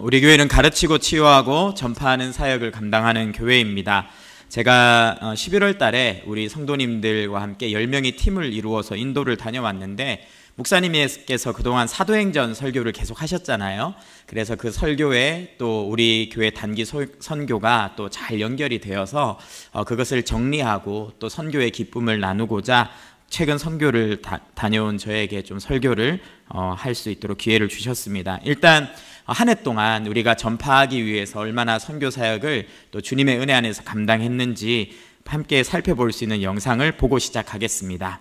우리 교회는 가르치고 치유하고 전파하는 사역을 감당하는 교회입니다. 제가 11월 달에 우리 성도님들과 함께 10명이 팀을 이루어서 인도를 다녀왔는데, 목사님께서 그동안 사도행전 설교를 계속 하셨잖아요. 그래서 그 설교에 또 우리 교회 단기 선교가 또 잘 연결이 되어서 그것을 정리하고 또 선교의 기쁨을 나누고자 최근 선교를 다녀온 저에게 좀 설교를 할 수 있도록 기회를 주셨습니다. 일단 한 해 동안 우리가 전파하기 위해서 얼마나 선교 사역을 또 주님의 은혜 안에서 감당했는지 함께 살펴볼 수 있는 영상을 보고 시작하겠습니다.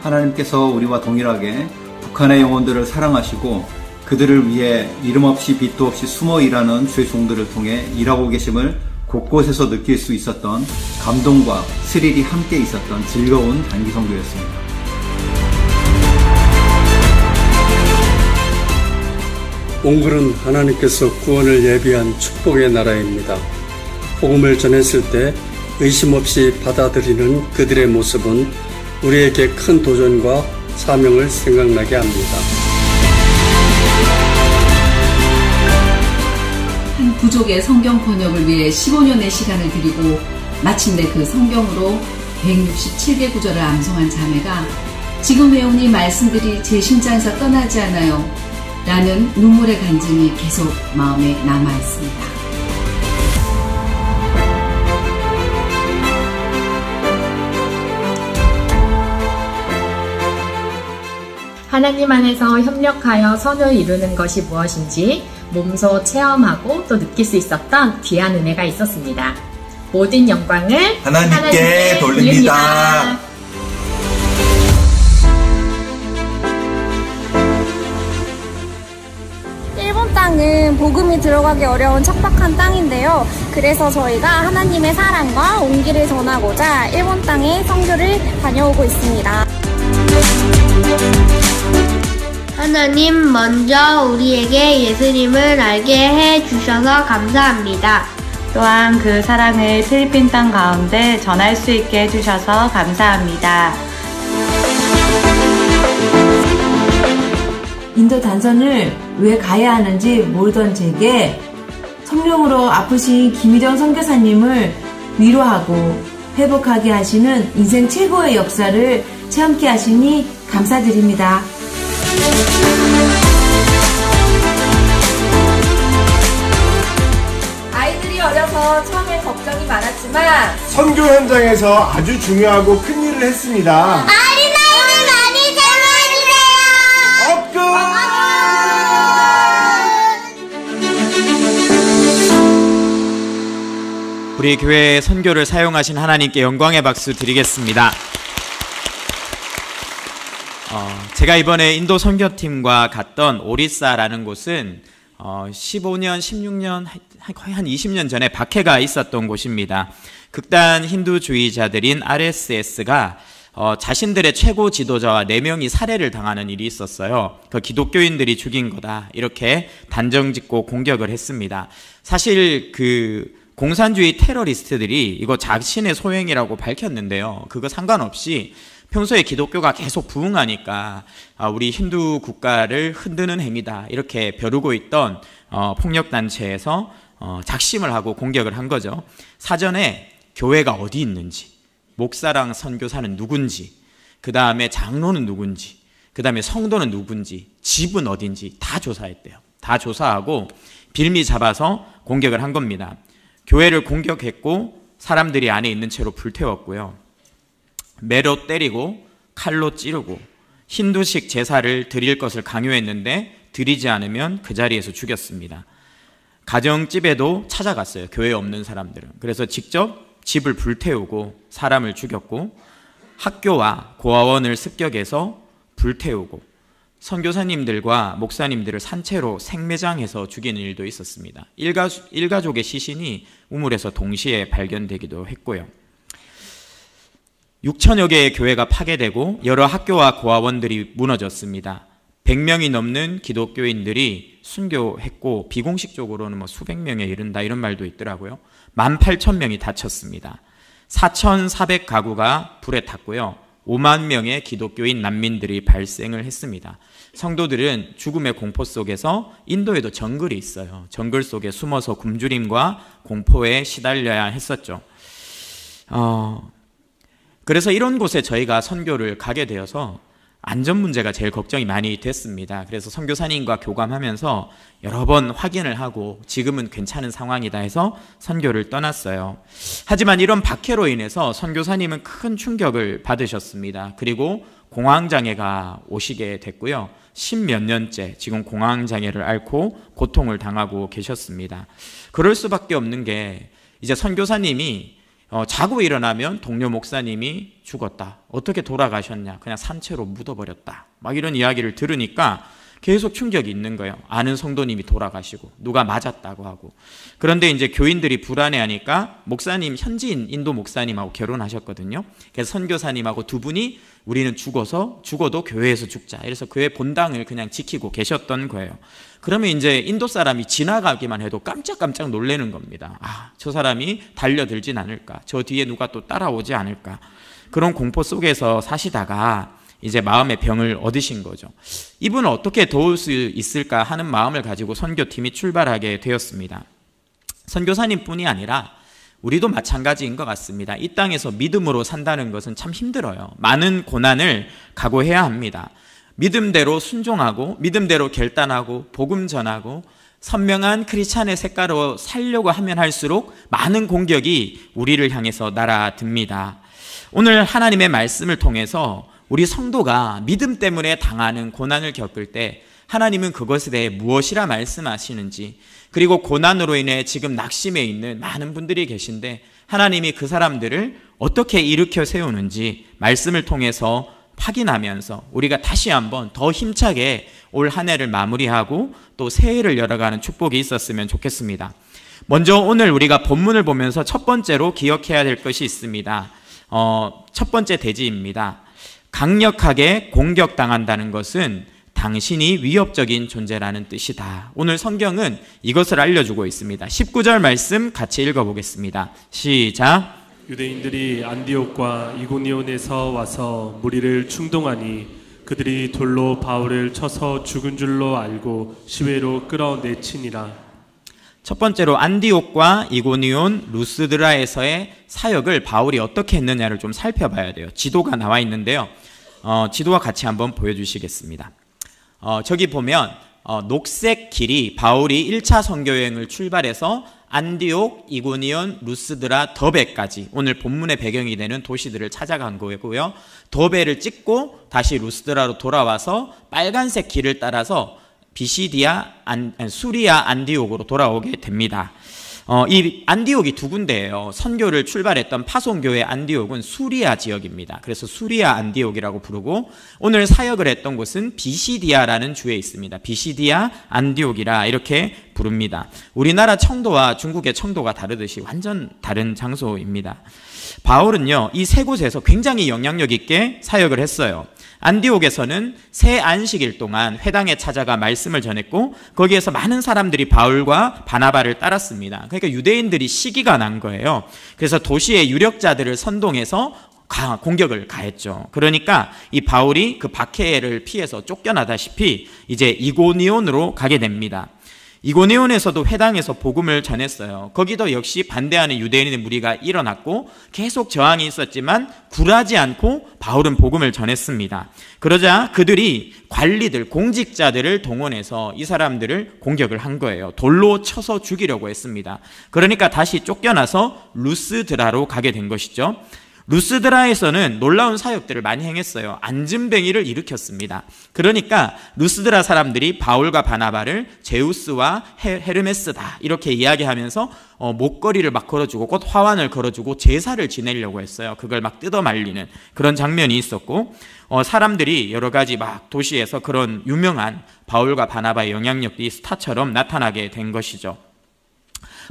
하나님께서 우리와 동일하게 북한의 영혼들을 사랑하시고 그들을 위해 이름 없이 빛도 없이 숨어 일하는 주의 종들을 통해 일하고 계심을 곳곳에서 느낄 수 있었던 감동과 스릴이 함께 있었던 즐거운 단기 선교였습니다. 몽골은 하나님께서 구원을 예비한 축복의 나라입니다. 복음을 전했을 때 의심 없이 받아들이는 그들의 모습은 우리에게 큰 도전과 사명을 생각나게 합니다. 한 부족의 성경 번역을 위해 15년의 시간을 들이고 마침내 그 성경으로 167개 구절을 암송한 자매가 지금 외운 이 말씀들이 제 심장에서 떠나지 않아요 라는 눈물의 간증이 계속 마음에 남아있습니다. 하나님 안에서 협력하여 선을 이루는 것이 무엇인지 몸소 체험하고 또 느낄 수 있었던 귀한 은혜가 있었습니다. 모든 영광을 하나님께 돌립니다. 일본 땅은 복음이 들어가기 어려운 척박한 땅인데요. 그래서 저희가 하나님의 사랑과 온기를 전하고자 일본 땅에 선교를 다녀오고 있습니다. 하나님 먼저 우리에게 예수님을 알게 해주셔서 감사합니다. 또한 그 사랑을 필리핀 땅 가운데 전할 수 있게 해주셔서 감사합니다. 인도 단선을 왜 가야 하는지 모르던 제게 성령으로 아프신 김희정 선교사님을 위로하고 회복하게 하시는 인생 최고의 역사를 체험케 하시니 감사드립니다. 아이들이 어려서 처음엔 걱정이 많았지만 선교 현장에서 아주 중요하고 큰 일을 했습니다. 어린아이들 많이 사랑해주세요. 우리 교회의 선교를 사용하신 하나님께 영광의 박수 드리겠습니다. 제가 이번에 인도 선교팀과 갔던 오리사라는 곳은 15년, 16년, 거의 한 20년 전에 박해가 있었던 곳입니다. 극단 힌두주의자들인 RSS가 자신들의 최고 지도자와 4명이 살해를 당하는 일이 있었어요. 그 기독교인들이 죽인 거다, 이렇게 단정짓고 공격을 했습니다. 사실 그 공산주의 테러리스트들이 이거 자신의 소행이라고 밝혔는데요, 그거 상관없이 평소에 기독교가 계속 부흥하니까 우리 힌두 국가를 흔드는 행위다, 이렇게 벼르고 있던 폭력단체에서 작심을 하고 공격을 한 거죠. 사전에 교회가 어디 있는지, 목사랑 선교사는 누군지, 그 다음에 장로는 누군지, 그 다음에 성도는 누군지, 집은 어딘지 다 조사했대요. 다 조사하고 빌미 잡아서 공격을 한 겁니다. 교회를 공격했고 사람들이 안에 있는 채로 불태웠고요. 매로 때리고 칼로 찌르고 힌두식 제사를 드릴 것을 강요했는데 드리지 않으면 그 자리에서 죽였습니다. 가정집에도 찾아갔어요, 교회에 없는 사람들은. 그래서 직접 집을 불태우고 사람을 죽였고, 학교와 고아원을 습격해서 불태우고, 선교사님들과 목사님들을 산채로 생매장해서 죽이는 일도 있었습니다. 일가족의 시신이 우물에서 동시에 발견되기도 했고요. 6천여 개의 교회가 파괴되고 여러 학교와 고아원들이 무너졌습니다. 100명이 넘는 기독교인들이 순교했고 비공식적으로는 뭐 수백 명에 이른다 이런 말도 있더라고요. 18,000명이 다쳤습니다. 4,400가구가 불에 탔고요. 5만 명의 기독교인 난민들이 발생을 했습니다. 성도들은 죽음의 공포 속에서, 인도에도 정글이 있어요. 정글 속에 숨어서 굶주림과 공포에 시달려야 했었죠. 그래서 이런 곳에 저희가 선교를 가게 되어서 안전 문제가 제일 걱정이 많이 됐습니다. 그래서 선교사님과 교감하면서 여러 번 확인을 하고 지금은 괜찮은 상황이다 해서 선교를 떠났어요. 하지만 이런 박해로 인해서 선교사님은 큰 충격을 받으셨습니다. 그리고 공황장애가 오시게 됐고요. 10몇 년째 지금 공황장애를 앓고 고통을 당하고 계셨습니다. 그럴 수밖에 없는 게 이제 선교사님이 자고 일어나면 동료 목사님이 죽었다. 어떻게 돌아가셨냐? 그냥 산채로 묻어버렸다. 막 이런 이야기를 들으니까 계속 충격이 있는 거예요. 아는 성도님이 돌아가시고 누가 맞았다고 하고. 그런데 이제 교인들이 불안해하니까 목사님, 현지인 인도 목사님하고 결혼하셨거든요. 그래서 선교사님하고 두 분이 우리는 죽어도 교회에서 죽자. 이래서 교회 본당을 그냥 지키고 계셨던 거예요. 그러면 이제 인도 사람이 지나가기만 해도 깜짝깜짝 놀라는 겁니다. 아, 저 사람이 달려들진 않을까? 저 뒤에 누가 또 따라오지 않을까? 그런 공포 속에서 사시다가 이제 마음의 병을 얻으신 거죠. 이분을 어떻게 도울 수 있을까 하는 마음을 가지고 선교팀이 출발하게 되었습니다. 선교사님뿐이 아니라 우리도 마찬가지인 것 같습니다. 이 땅에서 믿음으로 산다는 것은 참 힘들어요. 많은 고난을 각오해야 합니다. 믿음대로 순종하고 믿음대로 결단하고 복음 전하고 선명한 크리스찬의 색깔로 살려고 하면 할수록 많은 공격이 우리를 향해서 날아듭니다. 오늘 하나님의 말씀을 통해서 우리 성도가 믿음 때문에 당하는 고난을 겪을 때 하나님은 그것에 대해 무엇이라 말씀하시는지, 그리고 고난으로 인해 지금 낙심해 있는 많은 분들이 계신데 하나님이 그 사람들을 어떻게 일으켜 세우는지 말씀을 통해서 확인하면서 우리가 다시 한번 더 힘차게 올 한 해를 마무리하고 또 새해를 열어가는 축복이 있었으면 좋겠습니다. 먼저 오늘 우리가 본문을 보면서 첫 번째로 기억해야 될 것이 있습니다. 첫 번째 대지입니다. 강력하게 공격당한다는 것은 당신이 위협적인 존재라는 뜻이다. 오늘 성경은 이것을 알려주고 있습니다. 19절 말씀 같이 읽어보겠습니다. 시작. 유대인들이 안디옥과 이고니온에서 와서 무리를 충동하니 그들이 돌로 바울을 쳐서 죽은 줄로 알고 시외로 끌어내치니라. 첫 번째로 안디옥과 이고니온, 루스드라에서의 사역을 바울이 어떻게 했느냐를 좀 살펴봐야 돼요. 지도가 나와 있는데요. 지도와 같이 한번 보여주시겠습니다. 저기 보면 녹색 길이 바울이 1차 선교여행을 출발해서 안디옥, 이고니온, 루스드라, 더베까지 오늘 본문의 배경이 되는 도시들을 찾아간 거고요. 더베를 찍고 다시 루스드라로 돌아와서 빨간색 길을 따라서 수리아 안디옥으로 돌아오게 됩니다. 이 안디옥이 두 군데예요. 선교를 출발했던 파송교회 안디옥은 수리아 지역입니다. 그래서 수리아 안디옥이라고 부르고 오늘 사역을 했던 곳은 비시디아라는 주에 있습니다. 비시디아 안디옥이라 이렇게 부릅니다. 우리나라 청도와 중국의 청도가 다르듯이 완전 다른 장소입니다. 바울은요, 이 세 곳에서 굉장히 영향력 있게 사역을 했어요. 안디옥에서는 새 안식일 동안 회당에 찾아가 말씀을 전했고 거기에서 많은 사람들이 바울과 바나바를 따랐습니다. 그러니까 유대인들이 시기가 난 거예요. 그래서 도시의 유력자들을 선동해서 공격을 가했죠. 그러니까 이 바울이 그 박해를 피해서 쫓겨나다시피 이제 이고니온으로 가게 됩니다. 이고니온에서도 회당에서 복음을 전했어요. 거기도 역시 반대하는 유대인의 무리가 일어났고 계속 저항이 있었지만 굴하지 않고 바울은 복음을 전했습니다. 그러자 그들이 관리들, 공직자들을 동원해서 이 사람들을 공격을 한 거예요. 돌로 쳐서 죽이려고 했습니다. 그러니까 다시 쫓겨나서 루스드라로 가게 된 것이죠. 루스드라에서는 놀라운 사역들을 많이 행했어요. 안진뱅이를 일으켰습니다. 그러니까 루스드라 사람들이 바울과 바나바를 제우스와 헤르메스다 이렇게 이야기하면서 목걸이를 막 걸어주고 꽃 화환을 걸어주고 제사를 지내려고 했어요. 그걸 막 뜯어 말리는 그런 장면이 있었고 사람들이 여러 가지 막 도시에서 그런 유명한 바울과 바나바의 영향력이 스타처럼 나타나게 된 것이죠.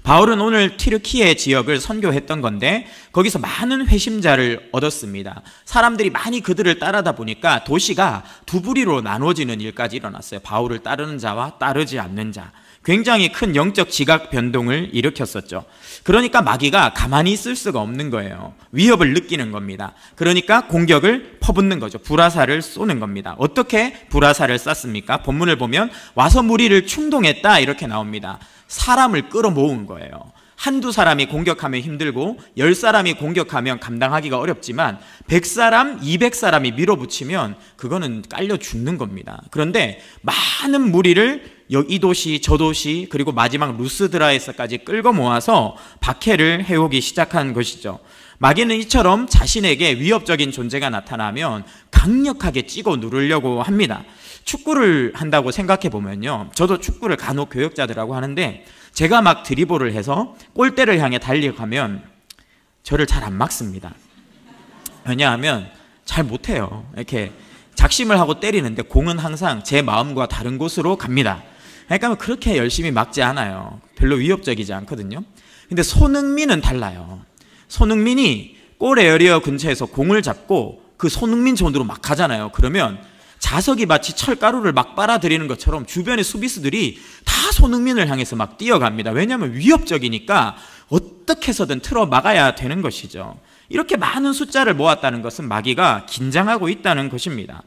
바울은 오늘 튀르키예 지역을 선교했던 건데 거기서 많은 회심자를 얻었습니다. 사람들이 많이 그들을 따르다 보니까 도시가 두 부리로 나눠지는 일까지 일어났어요. 바울을 따르는 자와 따르지 않는 자. 굉장히 큰 영적 지각 변동을 일으켰었죠. 그러니까 마귀가 가만히 있을 수가 없는 거예요. 위협을 느끼는 겁니다. 그러니까 공격을 퍼붓는 거죠. 불화살을 쏘는 겁니다. 어떻게 불화살을 쐈습니까? 본문을 보면 와서 무리를 충동했다 이렇게 나옵니다. 사람을 끌어모은 거예요. 한두 사람이 공격하면 힘들고 10사람이 공격하면 감당하기가 어렵지만 100사람, 200사람이 밀어붙이면 그거는 깔려 죽는 겁니다. 그런데 많은 무리를 이 도시, 저 도시, 그리고 마지막 루스드라에서까지 끌고 모아서 박해를 해오기 시작한 것이죠. 마귀는 이처럼 자신에게 위협적인 존재가 나타나면 강력하게 찍어 누르려고 합니다. 축구를 한다고 생각해 보면요, 저도 축구를 간혹 교역자들하고 하는데 제가 막 드리블을 해서 골대를 향해 달려가면 저를 잘 안 막습니다. 왜냐하면 잘 못해요. 이렇게 작심을 하고 때리는데 공은 항상 제 마음과 다른 곳으로 갑니다. 그러니까 그렇게 열심히 막지 않아요. 별로 위협적이지 않거든요. 근데 손흥민은 달라요. 손흥민이 골 에어리어 근처에서 공을 잡고 그 손흥민 존으로 막 가잖아요. 그러면 자석이 마치 철가루를 막 빨아들이는 것처럼 주변의 수비수들이 다 손흥민을 향해서 막 뛰어갑니다. 왜냐하면 위협적이니까 어떻게 해서든 틀어 막아야 되는 것이죠. 이렇게 많은 숫자를 모았다는 것은 마귀가 긴장하고 있다는 것입니다.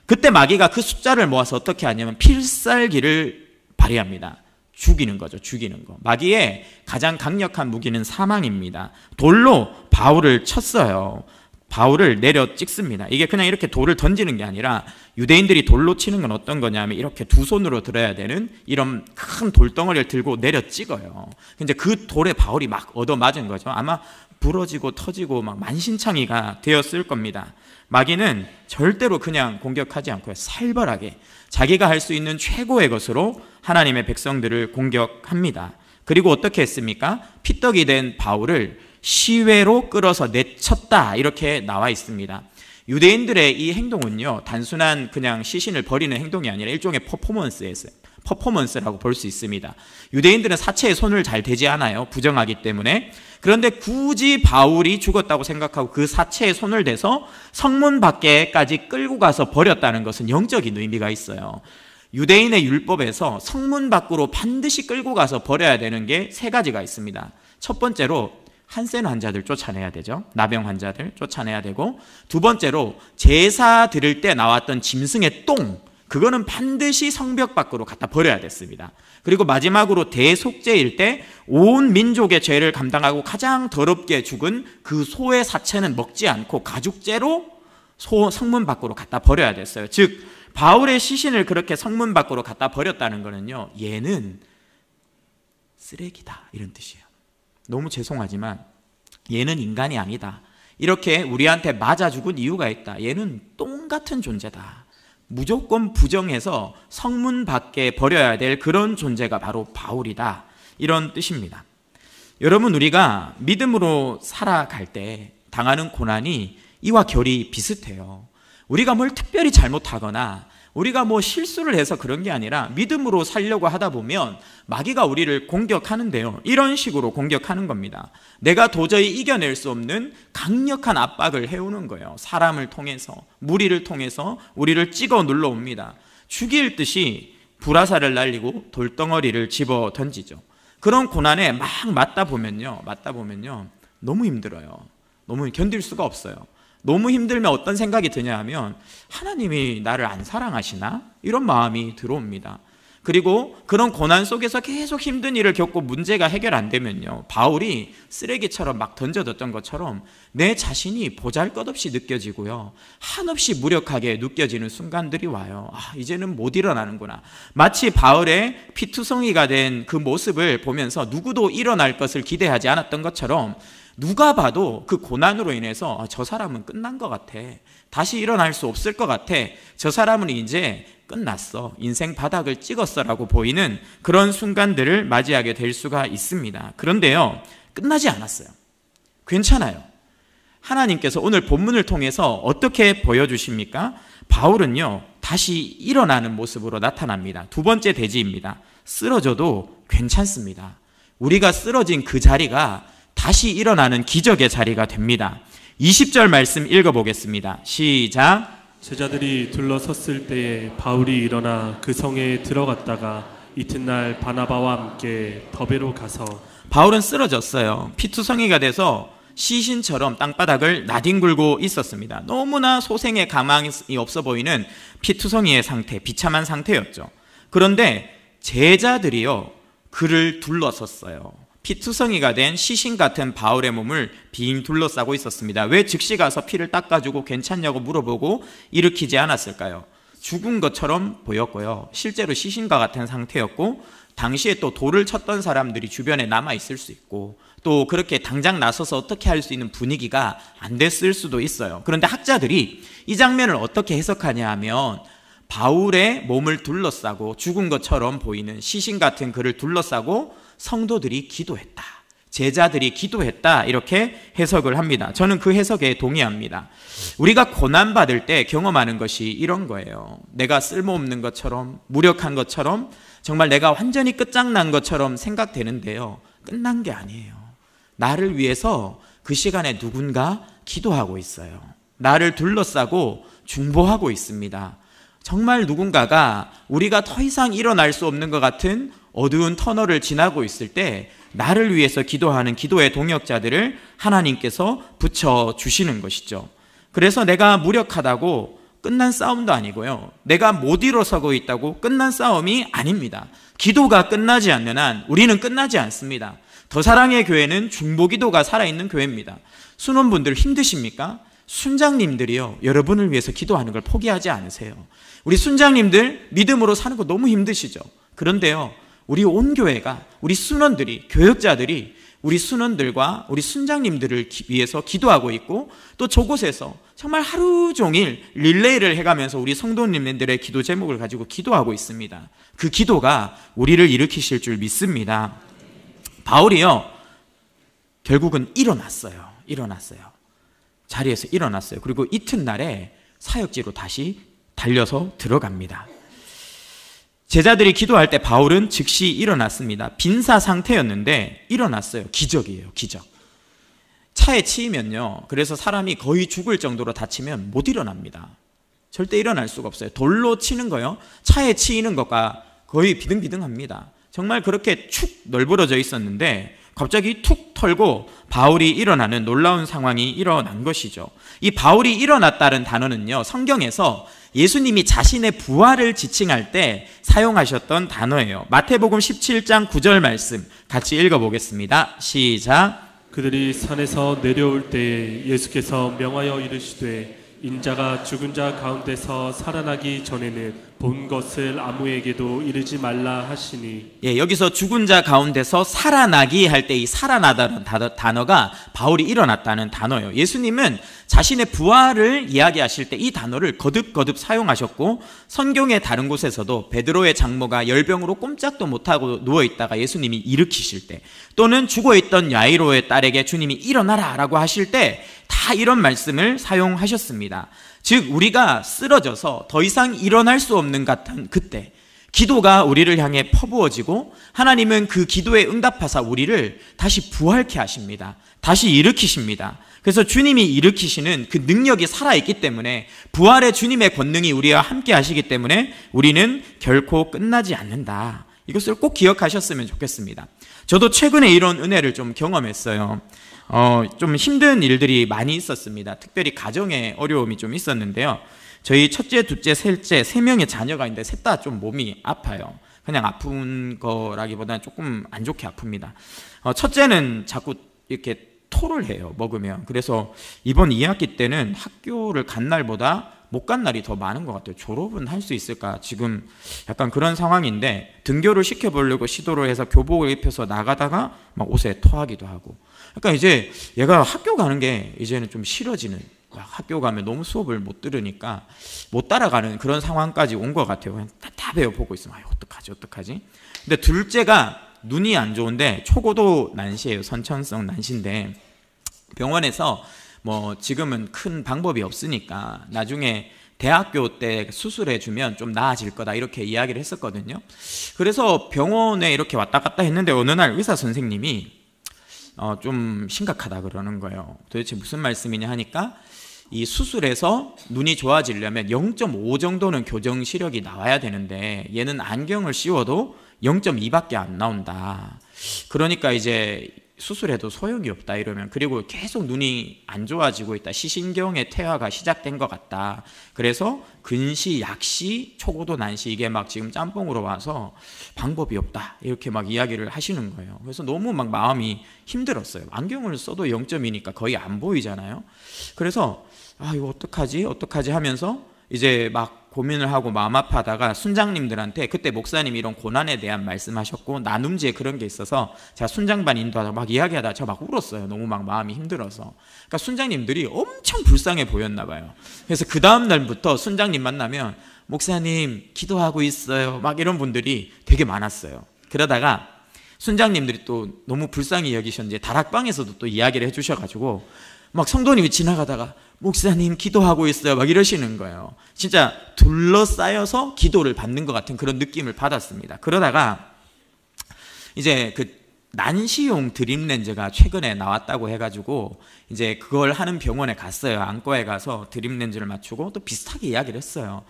그때 마귀가 그 숫자를 모아서 어떻게 하냐면 필살기를 발휘합니다. 죽이는 거죠. 죽이는 거. 마귀의 가장 강력한 무기는 사망입니다. 돌로 바울을 쳤어요. 바울을 내려 찍습니다. 이게 그냥 이렇게 돌을 던지는 게 아니라 유대인들이 돌로 치는 건 어떤 거냐면 이렇게 두 손으로 들어야 되는 이런 큰 돌덩어리를 들고 내려 찍어요. 근데 그 돌에 바울이 막 얻어맞은 거죠. 아마 부러지고 터지고 막 만신창이가 되었을 겁니다. 마귀는 절대로 그냥 공격하지 않고요. 살벌하게 자기가 할 수 있는 최고의 것으로 하나님의 백성들을 공격합니다. 그리고 어떻게 했습니까? 피떡이 된 바울을 시외로 끌어서 내쳤다 이렇게 나와 있습니다. 유대인들의 이 행동은요, 단순한 그냥 시신을 버리는 행동이 아니라 일종의 퍼포먼스라고 볼 수 있습니다. 유대인들은 사체에 손을 잘 대지 않아요. 부정하기 때문에. 그런데 굳이 바울이 죽었다고 생각하고 그 사체에 손을 대서 성문 밖에까지 끌고 가서 버렸다는 것은 영적인 의미가 있어요. 유대인의 율법에서 성문 밖으로 반드시 끌고 가서 버려야 되는 게 세 가지가 있습니다. 첫 번째로 한센 환자들 쫓아내야 되죠. 나병 환자들 쫓아내야 되고, 두 번째로 제사 드릴 때 나왔던 짐승의 똥, 그거는 반드시 성벽 밖으로 갖다 버려야 됐습니다. 그리고 마지막으로 대속죄일 때 온 민족의 죄를 감당하고 가장 더럽게 죽은 그 소의 사체는 먹지 않고 가죽재로 성문 밖으로 갖다 버려야 됐어요. 즉 바울의 시신을 그렇게 성문 밖으로 갖다 버렸다는 거는요, 얘는 쓰레기다 이런 뜻이에요. 너무 죄송하지만 얘는 인간이 아니다. 이렇게 우리한테 맞아 죽은 이유가 있다. 얘는 똥 같은 존재다. 무조건 부정해서 성문 밖에 버려야 될 그런 존재가 바로 바울이다. 이런 뜻입니다. 여러분, 우리가 믿음으로 살아갈 때 당하는 고난이 이와 결이 비슷해요. 우리가 뭘 특별히 잘못하거나 우리가 뭐 실수를 해서 그런 게 아니라 믿음으로 살려고 하다 보면 마귀가 우리를 공격하는데요, 이런 식으로 공격하는 겁니다. 내가 도저히 이겨낼 수 없는 강력한 압박을 해오는 거예요. 사람을 통해서, 무리를 통해서 우리를 찍어 눌러옵니다. 죽일 듯이 불화살을 날리고 돌덩어리를 집어 던지죠. 그런 고난에 막 맞다 보면요 너무 힘들어요. 너무 견딜 수가 없어요. 너무 힘들면 어떤 생각이 드냐 하면 하나님이 나를 안 사랑하시나? 이런 마음이 들어옵니다. 그리고 그런 고난 속에서 계속 힘든 일을 겪고 문제가 해결 안 되면요, 바울이 쓰레기처럼 막 던져뒀던 것처럼 내 자신이 보잘것없이 느껴지고요, 한없이 무력하게 느껴지는 순간들이 와요. 이제는 못 일어나는구나. 마치 바울의 피투성이가 된 그 모습을 보면서 누구도 일어날 것을 기대하지 않았던 것처럼 누가 봐도 그 고난으로 인해서 저 사람은 끝난 것 같아. 다시 일어날 수 없을 것 같아. 저 사람은 이제 끝났어. 인생 바닥을 찍었어 라고 보이는 그런 순간들을 맞이하게 될 수가 있습니다. 그런데요, 끝나지 않았어요. 괜찮아요. 하나님께서 오늘 본문을 통해서 어떻게 보여주십니까? 바울은요, 다시 일어나는 모습으로 나타납니다. 두 번째 대지입니다. 쓰러져도 괜찮습니다. 우리가 쓰러진 그 자리가 다시 일어나는 기적의 자리가 됩니다. 20절 말씀 읽어보겠습니다. 시작. 제자들이 둘러섰을 때에 바울이 일어나 그 성에 들어갔다가 이튿날 바나바와 함께 더베로 가서 바울은 쓰러졌어요. 피투성이가 돼서 시신처럼 땅바닥을 나뒹굴고 있었습니다. 너무나 소생의 가망이 없어 보이는 피투성이의 상태, 비참한 상태였죠. 그런데 제자들이요, 그를 둘러섰어요. 피투성이가 된 시신 같은 바울의 몸을 빙 둘러싸고 있었습니다. 왜 즉시 가서 피를 닦아주고 괜찮냐고 물어보고 일으키지 않았을까요? 죽은 것처럼 보였고요. 실제로 시신과 같은 상태였고, 당시에 또 돌을 쳤던 사람들이 주변에 남아 있을 수 있고, 또 그렇게 당장 나서서 어떻게 할 수 있는 분위기가 안 됐을 수도 있어요. 그런데 학자들이 이 장면을 어떻게 해석하냐 하면, 바울의 몸을 둘러싸고 죽은 것처럼 보이는 시신 같은 그를 둘러싸고 성도들이 기도했다, 제자들이 기도했다, 이렇게 해석을 합니다. 저는 그 해석에 동의합니다. 우리가 고난받을 때 경험하는 것이 이런 거예요. 내가 쓸모없는 것처럼, 무력한 것처럼, 정말 내가 완전히 끝장난 것처럼 생각되는데요, 끝난 게 아니에요. 나를 위해서 그 시간에 누군가 기도하고 있어요. 나를 둘러싸고 중보하고 있습니다. 정말 누군가가 우리가 더 이상 일어날 수 없는 것 같은 어두운 터널을 지나고 있을 때 나를 위해서 기도하는 기도의 동역자들을 하나님께서 붙여주시는 것이죠. 그래서 내가 무력하다고 끝난 싸움도 아니고요, 내가 못 일어서고 있다고 끝난 싸움이 아닙니다. 기도가 끝나지 않는 한 우리는 끝나지 않습니다. 더 사랑의 교회는 중보기도가 살아있는 교회입니다. 순원분들 힘드십니까? 순장님들이요, 여러분을 위해서 기도하는 걸 포기하지 않으세요. 우리 순장님들 믿음으로 사는 거 너무 힘드시죠? 그런데요, 우리 온 교회가, 우리 순원들이, 교역자들이 우리 순원들과 우리 순장님들을 위해서 기도하고 있고, 또 저곳에서 정말 하루 종일 릴레이를 해가면서 우리 성도님들의 기도 제목을 가지고 기도하고 있습니다. 그 기도가 우리를 일으키실 줄 믿습니다. 바울이요, 결국은 일어났어요. 자리에서 일어났어요. 그리고 이튿날에 사역지로 다시 달려서 들어갑니다. 제자들이 기도할 때 바울은 즉시 일어났습니다. 빈사 상태였는데 일어났어요. 기적이에요, 기적. 차에 치이면요, 그래서 사람이 거의 죽을 정도로 다치면 못 일어납니다. 절대 일어날 수가 없어요. 돌로 치는 거요, 차에 치이는 것과 거의 비등비등합니다. 정말 그렇게 축 널브러져 있었는데 갑자기 툭 털고 바울이 일어나는 놀라운 상황이 일어난 것이죠. 이 바울이 일어났다는 단어는요, 성경에서 예수님이 자신의 부활을 지칭할 때 사용하셨던 단어예요. 마태복음 17장 9절 말씀 같이 읽어보겠습니다. 시작. 그들이 산에서 내려올 때에 예수께서 명하여 이르시되 인자가 죽은 자 가운데서 살아나기 전에는 본 것을 아무에게도 이르지 말라 하시니. 예, 여기서 죽은 자 가운데서 살아나기 할 때 이 살아나다는 단어가 바울이 일어났다는 단어예요. 예수님은 자신의 부활을 이야기하실 때 이 단어를 거듭거듭 사용하셨고, 성경의 다른 곳에서도 베드로의 장모가 열병으로 꼼짝도 못하고 누워있다가 예수님이 일으키실 때, 또는 죽어있던 야이로의 딸에게 주님이 일어나라 라고 하실 때 다 이런 말씀을 사용하셨습니다. 즉 우리가 쓰러져서 더 이상 일어날 수 없는 같은 그때 기도가 우리를 향해 퍼부어지고, 하나님은 그 기도에 응답하사 우리를 다시 부활케 하십니다. 다시 일으키십니다. 그래서 주님이 일으키시는 그 능력이 살아있기 때문에, 부활의 주님의 권능이 우리와 함께 하시기 때문에 우리는 결코 끝나지 않는다. 이것을 꼭 기억하셨으면 좋겠습니다. 저도 최근에 이런 은혜를 좀 경험했어요. 좀 힘든 일들이 많이 있었습니다. 특별히 가정에 어려움이 좀 있었는데요. 저희 첫째, 둘째, 셋째 3명의 자녀가 있는데 셋 다 좀 몸이 아파요. 그냥 아픈 거라기보다는 조금 안 좋게 아픕니다. 첫째는 자꾸 이렇게 토를 해요, 먹으면. 그래서 이번 2학기 때는 학교를 간 날보다 못 간 날이 더 많은 것 같아요. 졸업은 할 수 있을까? 지금 약간 그런 상황인데, 등교를 시켜보려고 시도를 해서 교복을 입혀서 나가다가 막 옷에 토하기도 하고, 약간 이제 얘가 학교 가는 게 이제는 좀 싫어지는, 학교 가면 너무 수업을 못 들으니까 못 따라가는 그런 상황까지 온 것 같아요. 그냥 답답해요, 보고 있으면. 어떡하지? 근데 둘째가 눈이 안 좋은데 초고도 난시예요. 선천성 난시인데, 병원에서 뭐 지금은 큰 방법이 없으니까 나중에 대학교 때 수술해주면 좀 나아질 거다 이렇게 이야기를 했었거든요. 그래서 병원에 이렇게 왔다 갔다 했는데 어느 날 의사 선생님이 좀 심각하다 그러는 거예요. 도대체 무슨 말씀이냐 하니까 이 수술해서 눈이 좋아지려면 0.5 정도는 교정 시력이 나와야 되는데 얘는 안경을 씌워도 0.2밖에 안 나온다. 그러니까 이제 수술해도 소용이 없다 이러면, 그리고 계속 눈이 안 좋아지고 있다, 시신경의 퇴화가 시작된 것 같다. 그래서 근시, 약시, 초고도 난시 이게 막 지금 짬뽕으로 와서 방법이 없다 이렇게 막 이야기를 하시는 거예요. 그래서 너무 막 마음이 힘들었어요. 안경을 써도 0.2니까 거의 안 보이잖아요. 그래서 이거 어떡하지 하면서 이제 막 고민을 하고 마음 아파하다가 순장님들한테, 그때 목사님이 이런 고난에 대한 말씀하셨고 나눔지에 그런 게 있어서 제가 순장반 인도하다 막 이야기하다가 저 막 울었어요. 너무 막 마음이 힘들어서. 그러니까 순장님들이 엄청 불쌍해 보였나 봐요. 그래서 그 다음 날부터 순장님 만나면 목사님 기도하고 있어요 막 이런 분들이 되게 많았어요. 그러다가 순장님들이 또 너무 불쌍히 여기셨는지 다락방에서도 또 이야기를 해주셔가지고 막 성도님이 지나가다가 목사님 기도하고 있어요 막 이러시는 거예요. 진짜 둘러싸여서 기도를 받는 것 같은 그런 느낌을 받았습니다. 그러다가 이제 그 난시용 드립렌즈가 최근에 나왔다고 해가지고 이제 그걸 하는 병원에 갔어요. 안과에 가서 드립렌즈를 맞추고 또 비슷하게 이야기를 했어요.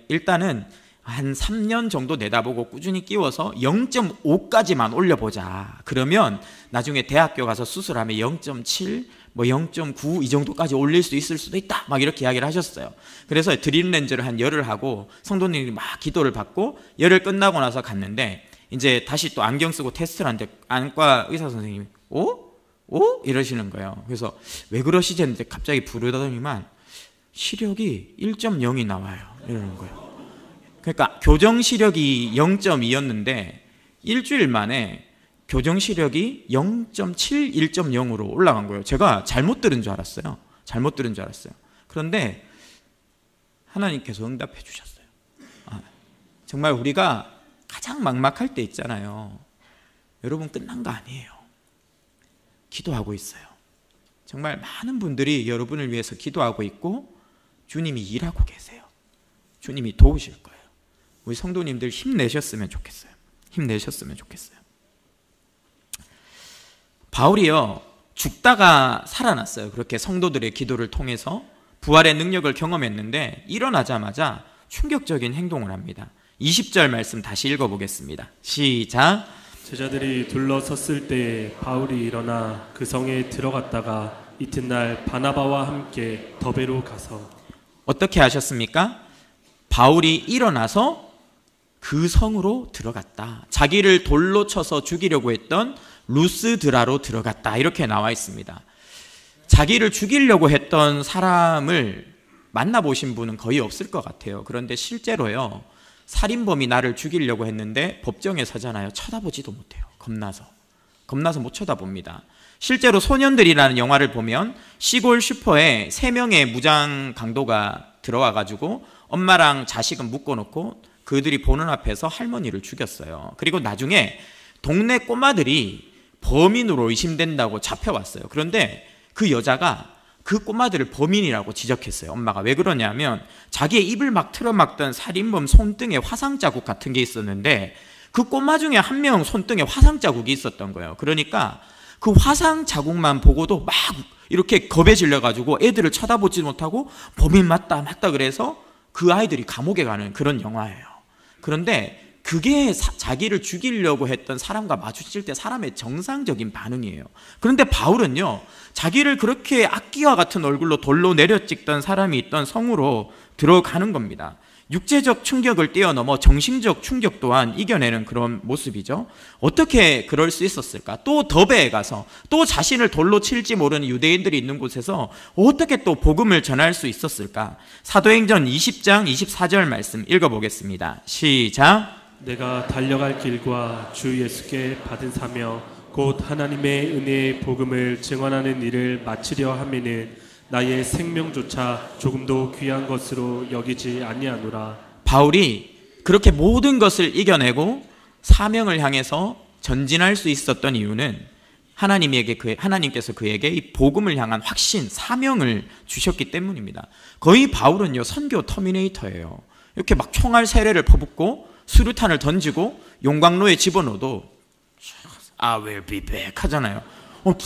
일단은 한 3년 정도 내다보고 꾸준히 끼워서 0.5까지만 올려보자. 그러면 나중에 대학교 가서 수술하면 0.7 뭐 0.9 이 정도까지 올릴 수 있을 수도 있다 막 이렇게 이야기를 하셨어요. 그래서 드립렌즈를 한 열흘 하고 성도님이 막 기도를 받고 열흘 끝나고 나서 갔는데 이제 다시 또 안경 쓰고 테스트를 하는데 안과 의사 선생님이 오? 이러시는 거예요. 그래서 왜 그러시지 했는데 갑자기 부르더니만 시력이 1.0이 나와요 이러는 거예요. 그러니까 교정 시력이 0.2였는데 일주일 만에 교정 시력이 0.7, 1.0으로 올라간 거예요. 제가 잘못 들은 줄 알았어요. 그런데 하나님께서 응답해 주셨어요. 정말 우리가 가장 막막할 때 있잖아요. 여러분 끝난 거 아니에요. 기도하고 있어요. 정말 많은 분들이 여러분을 위해서 기도하고 있고 주님이 일하고 계세요. 주님이 도우실 거예요. 우리 성도님들 힘내셨으면 좋겠어요. 바울이요, 죽다가 살아났어요. 그렇게 성도들의 기도를 통해서 부활의 능력을 경험했는데 일어나자마자 충격적인 행동을 합니다. 20절 말씀 다시 읽어보겠습니다. 시작. 제자들이 둘러섰을 때 바울이 일어나 그 성에 들어갔다가 이튿날 바나바와 함께 더베로 가서. 어떻게 하셨습니까? 바울이 일어나서 그 성으로 들어갔다. 자기를 돌로 쳐서 죽이려고 했던 루스드라로 들어갔다 이렇게 나와 있습니다. 자기를 죽이려고 했던 사람을 만나보신 분은 거의 없을 것 같아요. 그런데 실제로요, 살인범이 나를 죽이려고 했는데 법정에 서잖아요. 쳐다보지도 못해요. 겁나서 못 쳐다봅니다. 실제로 소년들이라는 영화를 보면 시골 슈퍼에 3명의 무장 강도가 들어와가지고 엄마랑 자식은 묶어놓고 그들이 보는 앞에서 할머니를 죽였어요. 그리고 나중에 동네 꼬마들이 범인으로 의심된다고 잡혀왔어요. 그런데 그 여자가 그 꼬마들을 범인이라고 지적했어요. 엄마가. 왜 그러냐면 자기의 입을 막 틀어막던 살인범 손등에 화상 자국 같은 게 있었는데 그 꼬마 중에 한 명 손등에 화상 자국이 있었던 거예요. 그러니까 그 화상 자국만 보고도 막 이렇게 겁에 질려가지고 애들을 쳐다보지 못하고 범인 맞다 그래서 그 아이들이 감옥에 가는 그런 영화예요. 그런데 그게 자기를 죽이려고 했던 사람과 마주칠 때 사람의 정상적인 반응이에요. 그런데 바울은요, 자기를 그렇게 악기와 같은 얼굴로 돌로 내려찍던 사람이 있던 성으로 들어가는 겁니다. 육체적 충격을 뛰어넘어 정신적 충격 또한 이겨내는 그런 모습이죠. 어떻게 그럴 수 있었을까? 또 더베에 가서 또 자신을 돌로 칠지 모르는 유대인들이 있는 곳에서 어떻게 또 복음을 전할 수 있었을까? 사도행전 20장 24절 말씀 읽어보겠습니다. 시작. 내가 달려갈 길과 주 예수께 받은 사명 곧 하나님의 은혜의 복음을 증언하는 일을 마치려 하면은 나의 생명조차 조금도 귀한 것으로 여기지 아니하노라. 바울이 그렇게 모든 것을 이겨내고 사명을 향해서 전진할 수 있었던 이유는 하나님께서 그에게 이 복음을 향한 확신, 사명을 주셨기 때문입니다. 거의 바울은요, 선교 터미네이터예요. 이렇게 막 총알 세례를 퍼붓고 수류탄을 던지고 용광로에 집어넣어도 I will be back 하잖아요.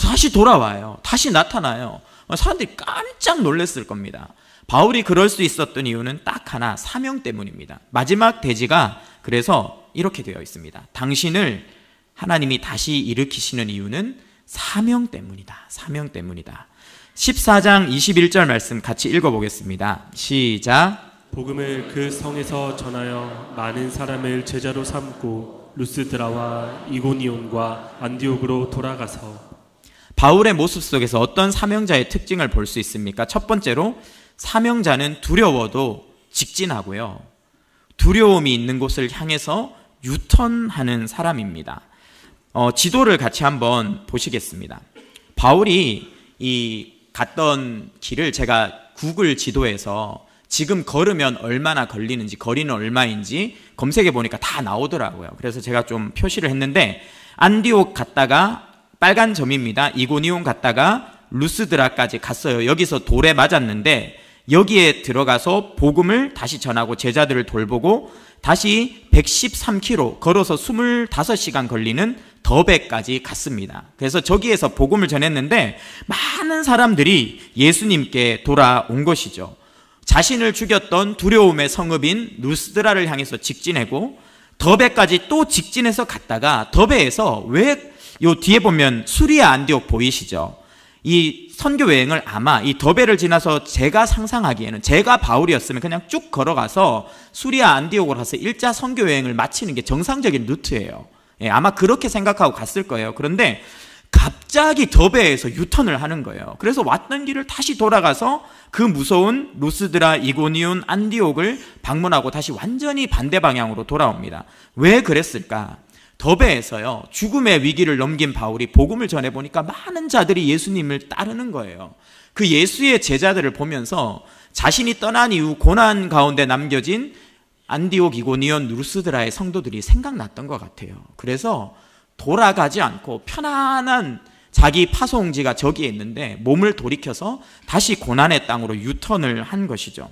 다시 돌아와요. 다시 나타나요. 사람들이 깜짝 놀랐을 겁니다. 바울이 그럴 수 있었던 이유는 딱 하나, 사명 때문입니다. 마지막 대지가 그래서 이렇게 되어 있습니다. 당신을 하나님이 다시 일으키시는 이유는 사명 때문이다. 사명 때문이다. 14장 21절 말씀 같이 읽어보겠습니다. 시작. 복음을 그 성에서 전하여 많은 사람을 제자로 삼고 루스드라와 이고니온과 안디옥으로 돌아가서. 바울의 모습 속에서 어떤 사명자의 특징을 볼 수 있습니까? 첫 번째로 사명자는 두려워도 직진하고요, 두려움이 있는 곳을 향해서 유턴하는 사람입니다. 지도를 같이 한번 보시겠습니다. 바울이 갔던 길을 제가 구글 지도에서 지금 걸으면 얼마나 걸리는지, 거리는 얼마인지 검색해 보니까 다 나오더라고요. 그래서 제가 좀 표시를 했는데, 안디옥 갔다가 빨간 점입니다. 이고니온 갔다가 루스드라까지 갔어요. 여기서 돌에 맞았는데 여기에 들어가서 복음을 다시 전하고 제자들을 돌보고 다시 113km 걸어서 25시간 걸리는 더베까지 갔습니다. 그래서 저기에서 복음을 전했는데 많은 사람들이 예수님께 돌아온 것이죠. 자신을 죽였던 두려움의 성읍인 루스드라를 향해서 직진하고 더베까지 또 직진해서 갔다가 더베에서 요 뒤에 보면 수리아 안디옥 보이시죠? 이 선교 여행을 아마 이 더베를 지나서 제가 상상하기에는, 제가 바울이었으면 그냥 쭉 걸어가서 수리아 안디옥으로 가서 1차 선교 여행을 마치는 게 정상적인 루트예요. 아마 그렇게 생각하고 갔을 거예요. 그런데 갑자기 더베에서 유턴을 하는 거예요. 그래서 왔던 길을 다시 돌아가서 그 무서운 루스드라, 이고니온, 안디옥을 방문하고 다시 완전히 반대 방향으로 돌아옵니다. 왜 그랬을까? 더베에서요, 죽음의 위기를 넘긴 바울이 복음을 전해보니까 많은 자들이 예수님을 따르는 거예요. 그 예수의 제자들을 보면서 자신이 떠난 이후 고난 가운데 남겨진 안디옥, 이고니온, 루스드라의 성도들이 생각났던 것 같아요. 그래서 돌아가지 않고 편안한 자기 파송지가 저기에 있는데 몸을 돌이켜서 다시 고난의 땅으로 유턴을 한 것이죠.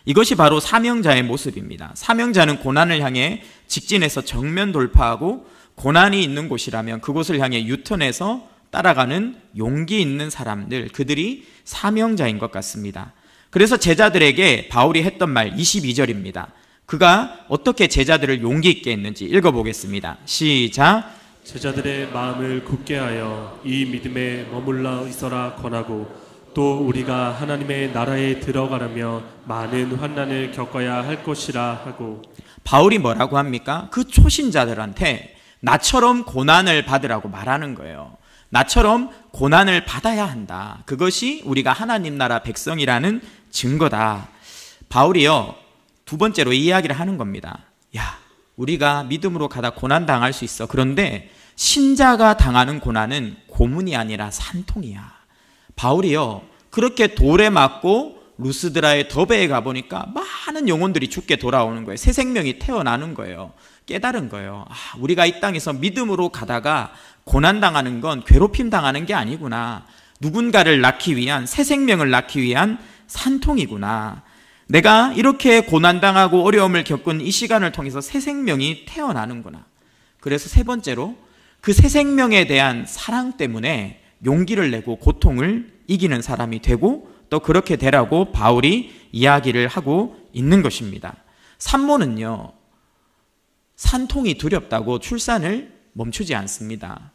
이것이 바로 사명자의 모습입니다. 사명자는 고난을 향해 직진해서 정면 돌파하고 고난이 있는 곳이라면 그곳을 향해 유턴해서 따라가는 용기 있는 사람들, 그들이 사명자인 것 같습니다. 그래서 제자들에게 바울이 했던 말 22절입니다. 그가 어떻게 제자들을 용기 있게 했는지 읽어보겠습니다. 시작. 제자들의 마음을 굳게 하여 이 믿음에 머물러 있어라 권하고 또 우리가 하나님의 나라에 들어가려면 많은 환난을 겪어야 할 것이라 하고. 바울이 뭐라고 합니까? 그 초신자들한테 나처럼 고난을 받으라고 말하는 거예요. 나처럼 고난을 받아야 한다. 그것이 우리가 하나님 나라 백성이라는 증거다. 바울이요, 두 번째로 이 이야기를 하는 겁니다. 야, 우리가 믿음으로 가다 고난 당할 수 있어. 그런데 신자가 당하는 고난은 고문이 아니라 산통이야. 바울이요, 그렇게 돌에 맞고 루스드라의 더베에 가보니까 많은 영혼들이 죽게 돌아오는 거예요. 새 생명이 태어나는 거예요. 깨달은 거예요. 우리가 이 땅에서 믿음으로 가다가 고난당하는 건 괴롭힘 당하는 게 아니구나. 누군가를 낳기 위한, 새 생명을 낳기 위한 산통이구나. 내가 이렇게 고난당하고 어려움을 겪은 이 시간을 통해서 새 생명이 태어나는구나. 그래서 세 번째로 그 새 생명에 대한 사랑 때문에 용기를 내고 고통을 이기는 사람이 되고 또 그렇게 되라고 바울이 이야기를 하고 있는 것입니다. 산모는요, 산통이 두렵다고 출산을 멈추지 않습니다.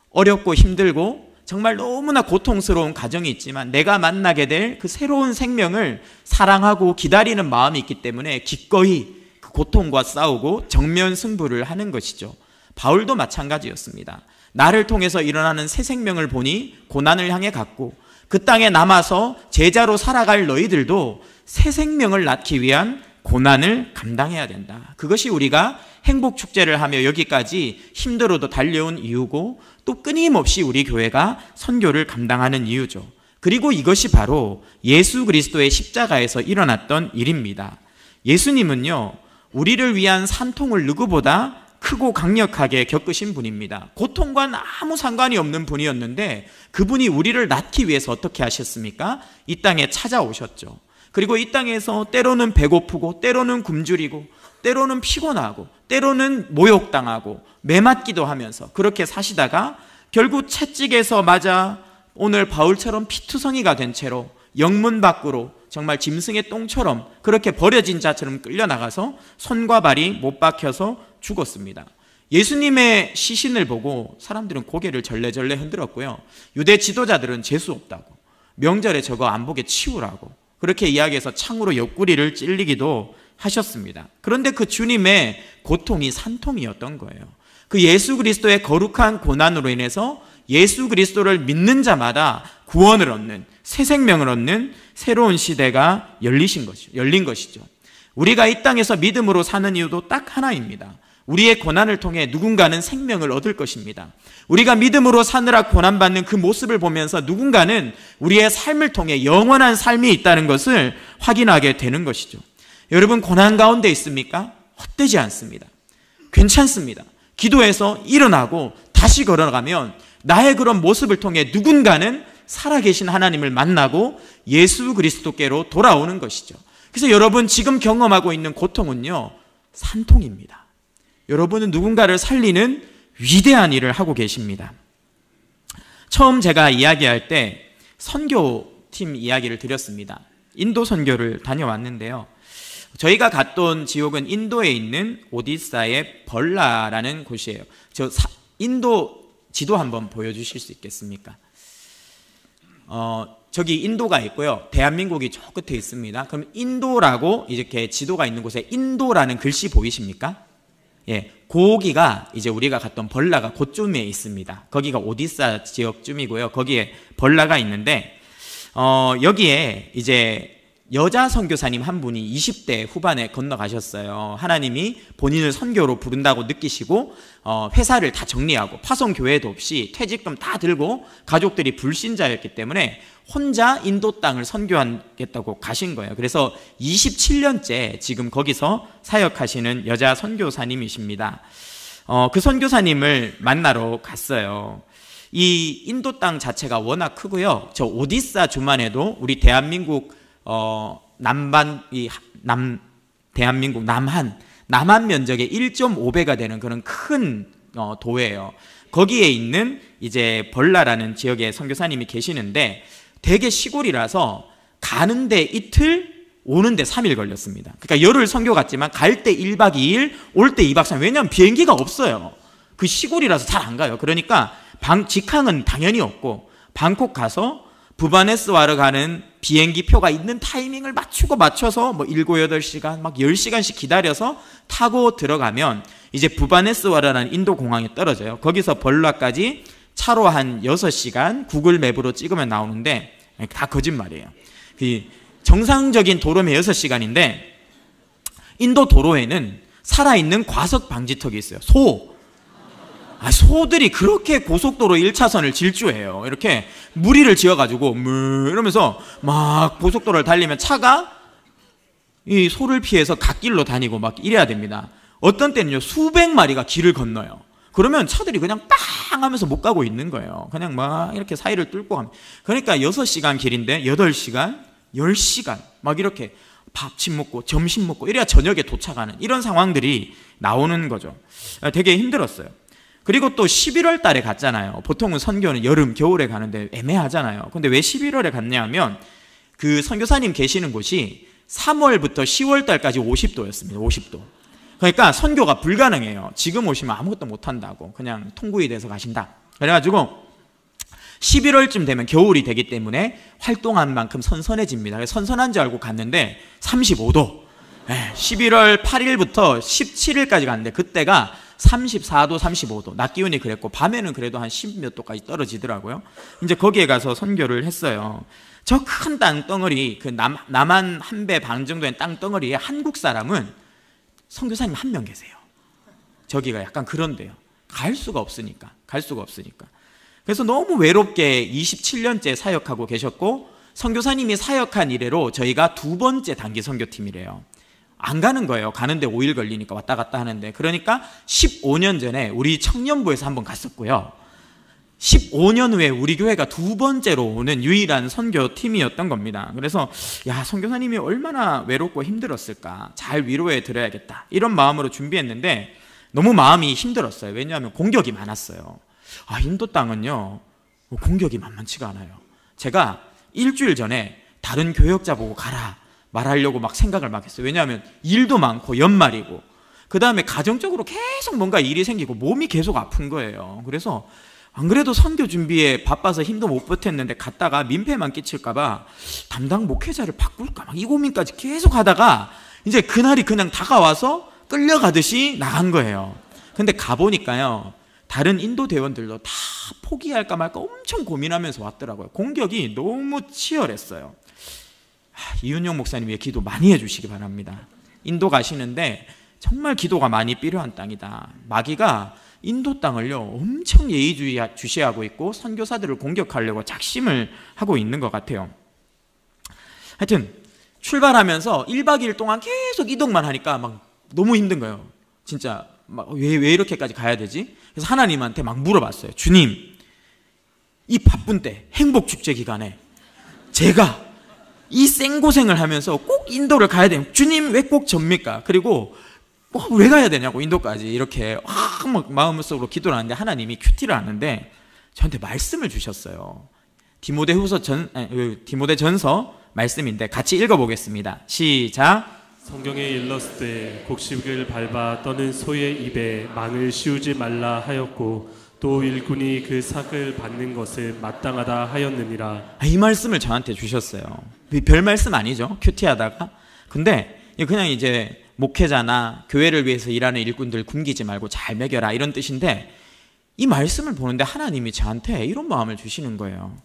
어렵고 힘들고 정말 너무나 고통스러운 가정이 있지만 내가 만나게 될 그 새로운 생명을 사랑하고 기다리는 마음이 있기 때문에 기꺼이 그 고통과 싸우고 정면 승부를 하는 것이죠. 바울도 마찬가지였습니다. 나를 통해서 일어나는 새 생명을 보니 고난을 향해 갔고 그 땅에 남아서 제자로 살아갈 너희들도 새 생명을 낳기 위한 고난을 감당해야 된다. 그것이 우리가 행복축제를 하며 여기까지 힘들어도 달려온 이유고 또 끊임없이 우리 교회가 선교를 감당하는 이유죠. 그리고 이것이 바로 예수 그리스도의 십자가에서 일어났던 일입니다. 예수님은요, 우리를 위한 산통을 누구보다 크고 강력하게 겪으신 분입니다. 고통과는 아무 상관이 없는 분이었는데 그분이 우리를 낳기 위해서 어떻게 하셨습니까? 이 땅에 찾아오셨죠. 그리고 이 땅에서 때로는 배고프고 때로는 굶주리고 때로는 피곤하고 때로는 모욕당하고 매맞기도 하면서 그렇게 사시다가 결국 채찍에서 맞아 오늘 바울처럼 피투성이가 된 채로 영문 밖으로 정말 짐승의 똥처럼 그렇게 버려진 자처럼 끌려나가서 손과 발이 못 박혀서 죽었습니다. 예수님의 시신을 보고 사람들은 고개를 절레절레 흔들었고요. 유대 지도자들은 재수 없다고, 명절에 저거 안 보게 치우라고 그렇게 이야기해서 창으로 옆구리를 찔리기도 하셨습니다. 그런데 그 주님의 고통이 산통이었던 거예요. 그 예수 그리스도의 거룩한 고난으로 인해서 예수 그리스도를 믿는 자마다 구원을 얻는, 새 생명을 얻는 새로운 시대가 열린 것이죠. 우리가 이 땅에서 믿음으로 사는 이유도 딱 하나입니다. 우리의 고난을 통해 누군가는 생명을 얻을 것입니다. 우리가 믿음으로 사느라 고난받는 그 모습을 보면서 누군가는 우리의 삶을 통해 영원한 삶이 있다는 것을 확인하게 되는 것이죠. 여러분, 고난 가운데 있습니까? 헛되지 않습니다. 괜찮습니다. 기도해서 일어나고 다시 걸어가면 나의 그런 모습을 통해 누군가는 살아계신 하나님을 만나고 예수 그리스도께로 돌아오는 것이죠. 그래서 여러분 지금 경험하고 있는 고통은요, 산통입니다. 여러분은 누군가를 살리는 위대한 일을 하고 계십니다. 처음 제가 이야기할 때 선교팀 이야기를 드렸습니다. 인도 선교를 다녀왔는데요. 저희가 갔던 지역은 인도에 있는 오디사의 벌라라는 곳이에요. 인도 지도 한번 보여주실 수 있겠습니까? 저기 인도가 있고요. 대한민국이 저 끝에 있습니다. 그럼 인도라고 이렇게 지도가 있는 곳에 인도라는 글씨 보이십니까? 예, 거기가 이제 우리가 갔던 벌라가 그쯤에 있습니다. 거기가 오디사 지역쯤이고요. 거기에 벌라가 있는데 여기에 이제 여자 선교사님 한 분이 20대 후반에 건너가셨어요. 하나님이 본인을 선교로 부른다고 느끼시고 회사를 다 정리하고 파송교회도 없이 퇴직금 다 들고 가족들이 불신자였기 때문에 혼자 인도 땅을 선교하겠다고 가신 거예요. 그래서 27년째 지금 거기서 사역하시는 여자 선교사님이십니다. 그 선교사님을 만나러 갔어요. 이 인도 땅 자체가 워낙 크고요. 저 오디사 주만 해도 우리 대한민국 대한민국 남한 면적의 1.5배가 되는 그런 큰 도예요. 거기에 있는 이제 벌라라는 지역에 선교사님이 계시는데 되게 시골이라서 가는데 이틀, 오는데 3일 걸렸습니다. 그러니까 열흘 선교 갔지만 갈 때 1박 2일, 올 때 2박 3일. 왜냐하면 비행기가 없어요. 그 시골이라서 잘 안 가요. 그러니까 직항은 당연히 없고 방콕 가서 부바네스와르 가는 비행기 표가 있는 타이밍을 맞춰서 뭐 7, 8시간 막 10시간씩 기다려서 타고 들어가면 이제 부바네스와르라는 인도 공항에 떨어져요. 거기서 벌라까지 차로 한 6시간 구글 맵으로 찍으면 나오는데 다 거짓말이에요. 정상적인 도로면 6시간인데 인도 도로에는 살아있는 과속 방지턱이 있어요. 소들이 그렇게 고속도로 1차선을 질주해요. 이렇게 무리를 지어가지고 이러면서 막 고속도로를 달리면 차가 이 소를 피해서 갓길로 다니고 막 이래야 됩니다. 어떤 때는요 수백 마리가 길을 건너요. 그러면 차들이 그냥 빵 하면서 못 가고 있는 거예요. 그냥 막 이렇게 사이를 뚫고 가면. 그러니까 6시간 길인데 8시간, 10시간 막 이렇게 밥침 먹고 점심 먹고 이래야 저녁에 도착하는 이런 상황들이 나오는 거죠. 되게 힘들었어요. 그리고 또 11월 달에 갔잖아요. 보통은 선교는 여름, 겨울에 가는데 애매하잖아요. 근데 왜 11월에 갔냐 하면 그 선교사님 계시는 곳이 3월부터 10월 달까지 50도였습니다. 50도. 그러니까 선교가 불가능해요. 지금 오시면 아무것도 못한다고. 그냥 통구이 돼서 가신다. 그래가지고 11월쯤 되면 겨울이 되기 때문에 활동한 만큼 선선해집니다. 그래서 선선한 줄 알고 갔는데 35도. 11월 8일부터 17일까지 갔는데 그때가 34도, 35도. 낮 기온이 그랬고 밤에는 그래도 한 10몇 도까지 떨어지더라고요. 이제 거기에 가서 선교를 했어요. 저 큰 땅덩어리, 그 남한 한 배 반 정도의 땅덩어리에 한국 사람은 선교사님 한 명 계세요. 저기가 약간 그런데요. 갈 수가 없으니까. 그래서 너무 외롭게 27년째 사역하고 계셨고 선교사님이 사역한 이래로 저희가 2번째 단기 선교팀이래요. 안 가는 거예요. 가는데 5일 걸리니까 왔다 갔다 하는데. 그러니까 15년 전에 우리 청년부에서 한번 갔었고요. 15년 후에 우리 교회가 두 번째로 오는 유일한 선교팀이었던 겁니다. 그래서 야, 선교사님이 얼마나 외롭고 힘들었을까, 잘 위로해 드려야겠다, 이런 마음으로 준비했는데 너무 마음이 힘들었어요. 왜냐하면 공격이 많았어요. 인도 땅은요, 공격이 만만치가 않아요. 제가 일주일 전에 다른 교역자 보고 가라 말하려고 막 생각을 막 했어요. 왜냐하면 일도 많고 연말이고, 그 다음에 가정적으로 계속 뭔가 일이 생기고 몸이 계속 아픈 거예요. 그래서 안 그래도 선교 준비에 바빠서 힘도 못 버텼는데 갔다가 민폐만 끼칠까봐 담당 목회자를 바꿀까 막 이 고민까지 계속 하다가 이제 그날이 그냥 다가와서 끌려가듯이 나간 거예요. 근데 가보니까요, 다른 인도 대원들도 다 포기할까 말까 엄청 고민하면서 왔더라고요. 공격이 너무 치열했어요. 이윤용 목사님 기도 많이 해주시기 바랍니다. 인도 가시는데 정말 기도가 많이 필요한 땅이다. 마귀가 인도 땅을요 엄청 예의주시하고 있고 선교사들을 공격하려고 작심을 하고 있는 것 같아요. 하여튼 출발하면서 1박 2일 동안 계속 이동만 하니까 막 너무 힘든 거예요. 진짜 막 왜 이렇게까지 가야 되지? 그래서 하나님한테 막 물어봤어요. 주님, 이 바쁜 때 행복축제 기간에 제가 이 생고생을 하면서 꼭 인도를 가야 돼요. 주님 왜 꼭 접니까? 그리고 왜 가야 되냐고 인도까지 이렇게 막 마음속으로 기도를 하는데 하나님이 큐티를 하는데 저한테 말씀을 주셨어요. 디모데전서 말씀인데 같이 읽어보겠습니다. 시작. 성경에 일렀을 곡식을 밟아 떠는 소의 입에 망을 씌우지 말라 하였고 또 일꾼이 그 삭을 받는 것을 마땅하다 하였느니라. 이 말씀을 저한테 주셨어요. 별 말씀 아니죠, 큐티하다가. 근데 그냥 이제 목회자나 교회를 위해서 일하는 일꾼들 굶기지 말고 잘 먹여라, 이런 뜻인데, 이 말씀을 보는데 하나님이 저한테 이런 마음을 주시는 거예요.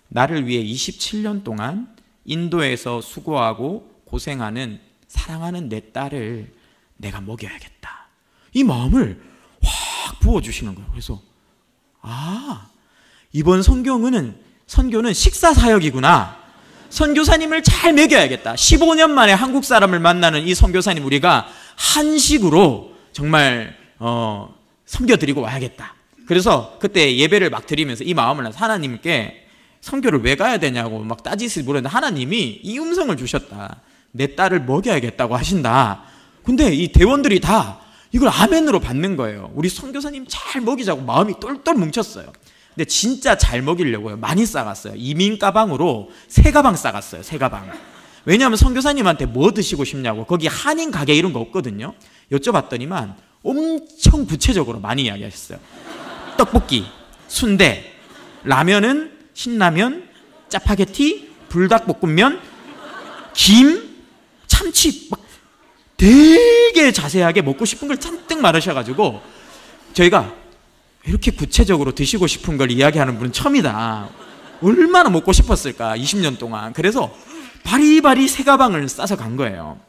나를 위해 27년 동안 인도에서 수고하고 고생하는 사랑하는 내 딸을 내가 먹여야겠다, 이 마음을 확 부어주시는 거예요. 그래서 이번 선교는 식사사역이구나. 선교사님을 잘 먹여야겠다. 15년 만에 한국 사람을 만나는 이 선교사님 우리가 한식으로 정말 섬겨드리고 와야겠다. 그래서 그때 예배를 막 드리면서 이 마음을 하나님께 선교를 왜 가야 되냐고 막 따지듯이 물었는데 하나님이 이 음성을 주셨다. 내 딸을 먹여야겠다고 하신다. 근데 이 대원들이 다 이걸 아멘으로 받는 거예요. 우리 선교사님 잘 먹이자고 마음이 똘똘 뭉쳤어요. 근데 진짜 잘 먹이려고요, 많이 싸갔어요. 이민 가방으로 3가방 싸갔어요. 3가방. 왜냐하면 선교사님한테 뭐 드시고 싶냐고, 거기 한인 가게 이런 거 없거든요. 여쭤봤더니만 엄청 구체적으로 많이 이야기하셨어요. 떡볶이, 순대, 라면은 신라면, 짜파게티, 불닭볶음면, 김, 참치, 막 되게 자세하게 먹고 싶은 걸 잔뜩 말하셔가지고 저희가 이렇게 구체적으로 드시고 싶은 걸 이야기하는 분은 처음이다. 얼마나 먹고 싶었을까 20년 동안. 그래서 바리바리 3가방을 싸서 간 거예요.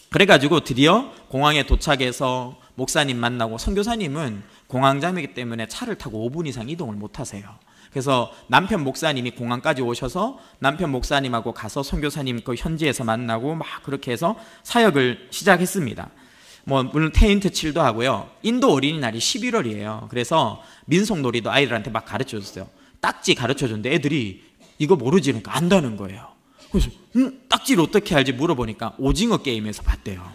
그래가지고 드디어 공항에 도착해서 목사님 만나고, 선교사님은 공항장이기 때문에 차를 타고 5분 이상 이동을 못 하세요. 그래서 남편 목사님이 공항까지 오셔서 남편 목사님하고 가서 선교사님 그 현지에서 만나고 막 그렇게 해서 사역을 시작했습니다. 물론 텐트 칠도 하고요. 인도 어린이날이 11월이에요. 그래서 민속놀이도 아이들한테 막 가르쳐줬어요. 딱지 가르쳐줬는데 애들이 이거 모르지 그러니까 안다는 거예요. 그래서 딱지를 어떻게 알지 물어보니까 오징어 게임에서 봤대요.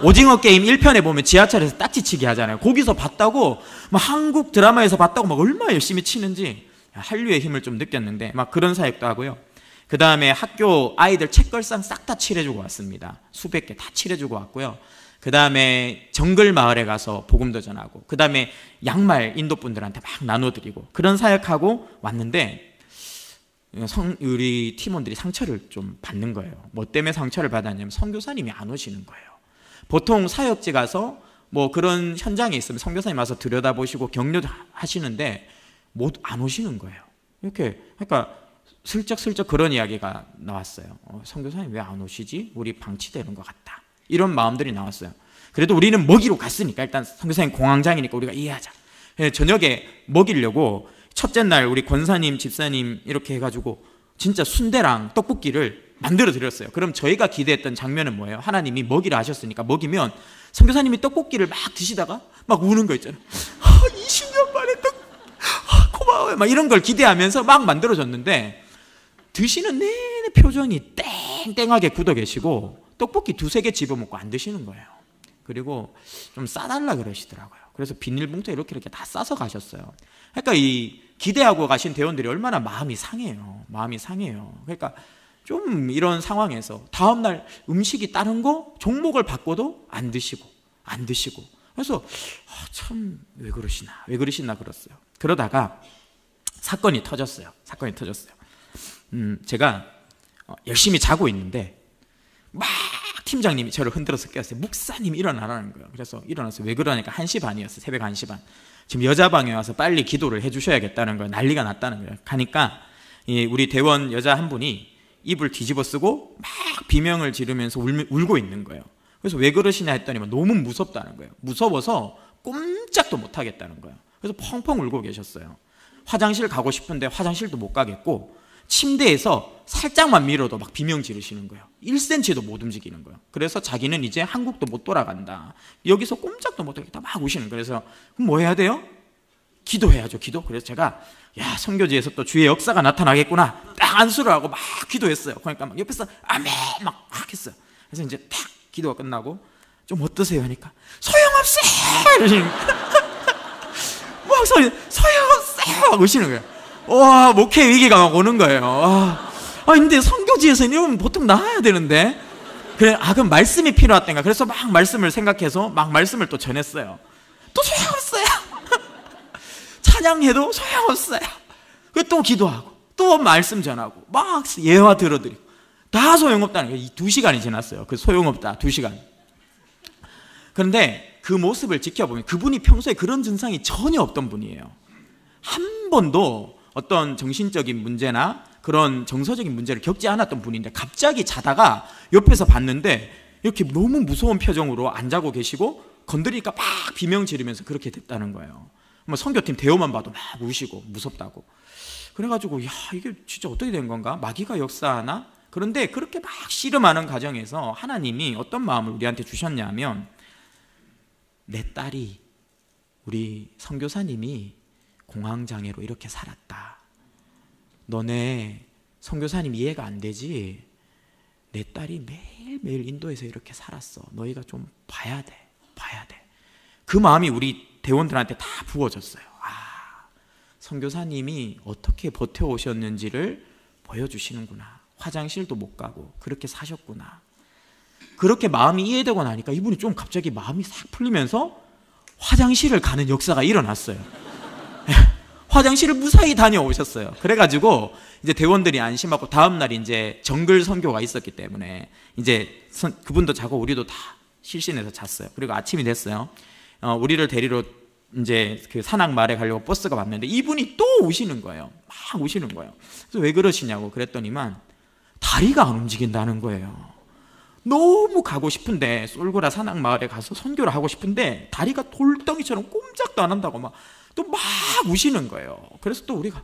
오징어 게임 1편에 보면 지하철에서 딱지치기 하잖아요. 거기서 봤다고, 막 한국 드라마에서 봤다고 막 얼마나 열심히 치는지 한류의 힘을 좀 느꼈는데 막 그런 사역도 하고요. 그 다음에 학교 아이들 책걸상 싹 다 칠해주고 왔습니다. 수백 개 다 칠해주고 왔고요. 그 다음에 정글 마을에 가서 복음도 전하고, 그 다음에 양말 인도 분들한테 막 나눠드리고, 그런 사역하고 왔는데 우리 팀원들이 상처를 좀 받는 거예요. 뭐 때문에 상처를 받았냐면 선교사님이 안 오시는 거예요. 보통 사역지 가서 뭐 그런 현장에 있으면 선교사님 와서 들여다보시고 격려도 하시는데 안 오시는 거예요. 이렇게, 그러니까 슬쩍슬쩍 그런 이야기가 나왔어요. 선교사님 왜 안 오시지? 우리 방치되는 것 같다. 이런 마음들이 나왔어요. 그래도 우리는 먹이로 갔으니까 일단 선교사님 공황장이니까 우리가 이해하자. 저녁에 먹이려고 첫째 날 우리 권사님, 집사님 이렇게 해가지고 진짜 순대랑 떡볶이를 만들어 드렸어요. 그럼 저희가 기대했던 장면은 뭐예요? 하나님이 먹이라 하셨으니까 먹이면 선교사님이 떡볶이를 막 드시다가 막 우는 거 있잖아요. 20년 만에 고마워요. 막 이런 걸 기대하면서 막 만들어줬는데 드시는 내내 표정이 땡땡하게 굳어 계시고 떡볶이 2-3개 집어먹고 안 드시는 거예요. 그리고 좀 싸달라 그러시더라고요. 그래서 비닐봉투에 이렇게 다 싸서 가셨어요. 그러니까 이 기대하고 가신 대원들이 얼마나 마음이 상해요. 마음이 상해요. 그러니까 좀 이런 상황에서 다음날 음식이 다른 거 종목을 바꿔도 안 드시고 그래서 참 왜 그러시나 그랬어요. 그러다가 사건이 터졌어요. 제가 열심히 자고 있는데 막 팀장님이 저를 흔들어서 깨웠어요. 목사님 일어나라는 거예요. 그래서 일어나서 왜 그러니까 1시 반이었어요. 새벽 1시 반. 지금 여자방에 와서 빨리 기도를 해주셔야겠다는 거예요. 난리가 났다는 거예요. 가니까 우리 대원 여자 한 분이 입을 뒤집어 쓰고 막 비명을 지르면서 울고 있는 거예요. 그래서 왜 그러시냐 했더니 너무 무섭다는 거예요. 무서워서 꼼짝도 못 하겠다는 거예요. 그래서 펑펑 울고 계셨어요. 화장실 가고 싶은데 화장실도 못 가겠고 침대에서 살짝만 밀어도 막 비명 지르시는 거예요. 1cm도 못 움직이는 거예요. 그래서 자기는 이제 한국도 못 돌아간다. 여기서 꼼짝도 못 하겠다. 막 우시는 거예요. 그래서 그럼 뭐 해야 돼요? 기도해야죠. 기도. 그래서 제가 선교지에서 또 주의 역사가 나타나겠구나. 딱 안수를 하고 막 기도했어요. 그러니까 막 옆에서 아멘 막 했어요. 그래서 이제 딱 기도가 끝나고 좀 어떠세요? 하니까 소용없어요. 이러시는 거예요. 막 소용없어요. 막 우시는 거예요. 와, 목회 위기가 막 오는 거예요. 근데 선교지에서는 이러면 보통 나와야 되는데. 그래, 그럼 말씀이 필요하다니까. 그래서 막 말씀을 생각해서 막 말씀을 또 전했어요. 또 소용없어요. 찬양해도 소용없어요. 또 기도하고, 또 말씀 전하고, 막 예화 들어드리고. 다 소용없다는 거예요. 2시간이 지났어요. 그 소용없다, 2시간. 그런데 그 모습을 지켜보면 그분이 평소에 그런 증상이 전혀 없던 분이에요. 한 번도 어떤 정신적인 문제나 그런 정서적인 문제를 겪지 않았던 분인데 갑자기 자다가 옆에서 봤는데 이렇게 너무 무서운 표정으로 안 자고 계시고 건드리니까 막 비명 지르면서 그렇게 됐다는 거예요. 선교팀 대우만 봐도 막 우시고 무섭다고. 그래가지고 이게 진짜 어떻게 된 건가? 마귀가 역사하나? 그런데 그렇게 막 씨름하는 과정에서 하나님이 어떤 마음을 우리한테 주셨냐면 내 딸이 우리 선교사님이 공황장애로 이렇게 살았다. 너네 선교사님 이해가 안 되지? 내 딸이 매일매일 인도에서 이렇게 살았어. 너희가 좀 봐야 돼. 그 마음이 우리 대원들한테 다 부어졌어요. 선교사님이 어떻게 버텨오셨는지를 보여주시는구나. 화장실도 못 가고 그렇게 사셨구나. 그렇게 마음이 이해되고 나니까 이분이 좀 갑자기 마음이 싹 풀리면서 화장실을 가는 역사가 일어났어요. 화장실을 무사히 다녀오셨어요. 그래가지고 이제 대원들이 안심하고 다음날 이제 정글 선교가 있었기 때문에 이제 그분도 자고 우리도 다 실신해서 잤어요. 그리고 아침이 됐어요. 우리를 데리러 이제 그 산악마을에 가려고 버스가 왔는데 이분이 또 우시는 거예요. 막 우시는 거예요. 그래서 왜 그러시냐고 그랬더니만 다리가 안 움직인다는 거예요. 너무 가고 싶은데 쏠고라 산악마을에 가서 선교를 하고 싶은데 다리가 돌덩이처럼 꼼짝도 안 한다고 막 또 막 우시는 거예요. 그래서 또 우리가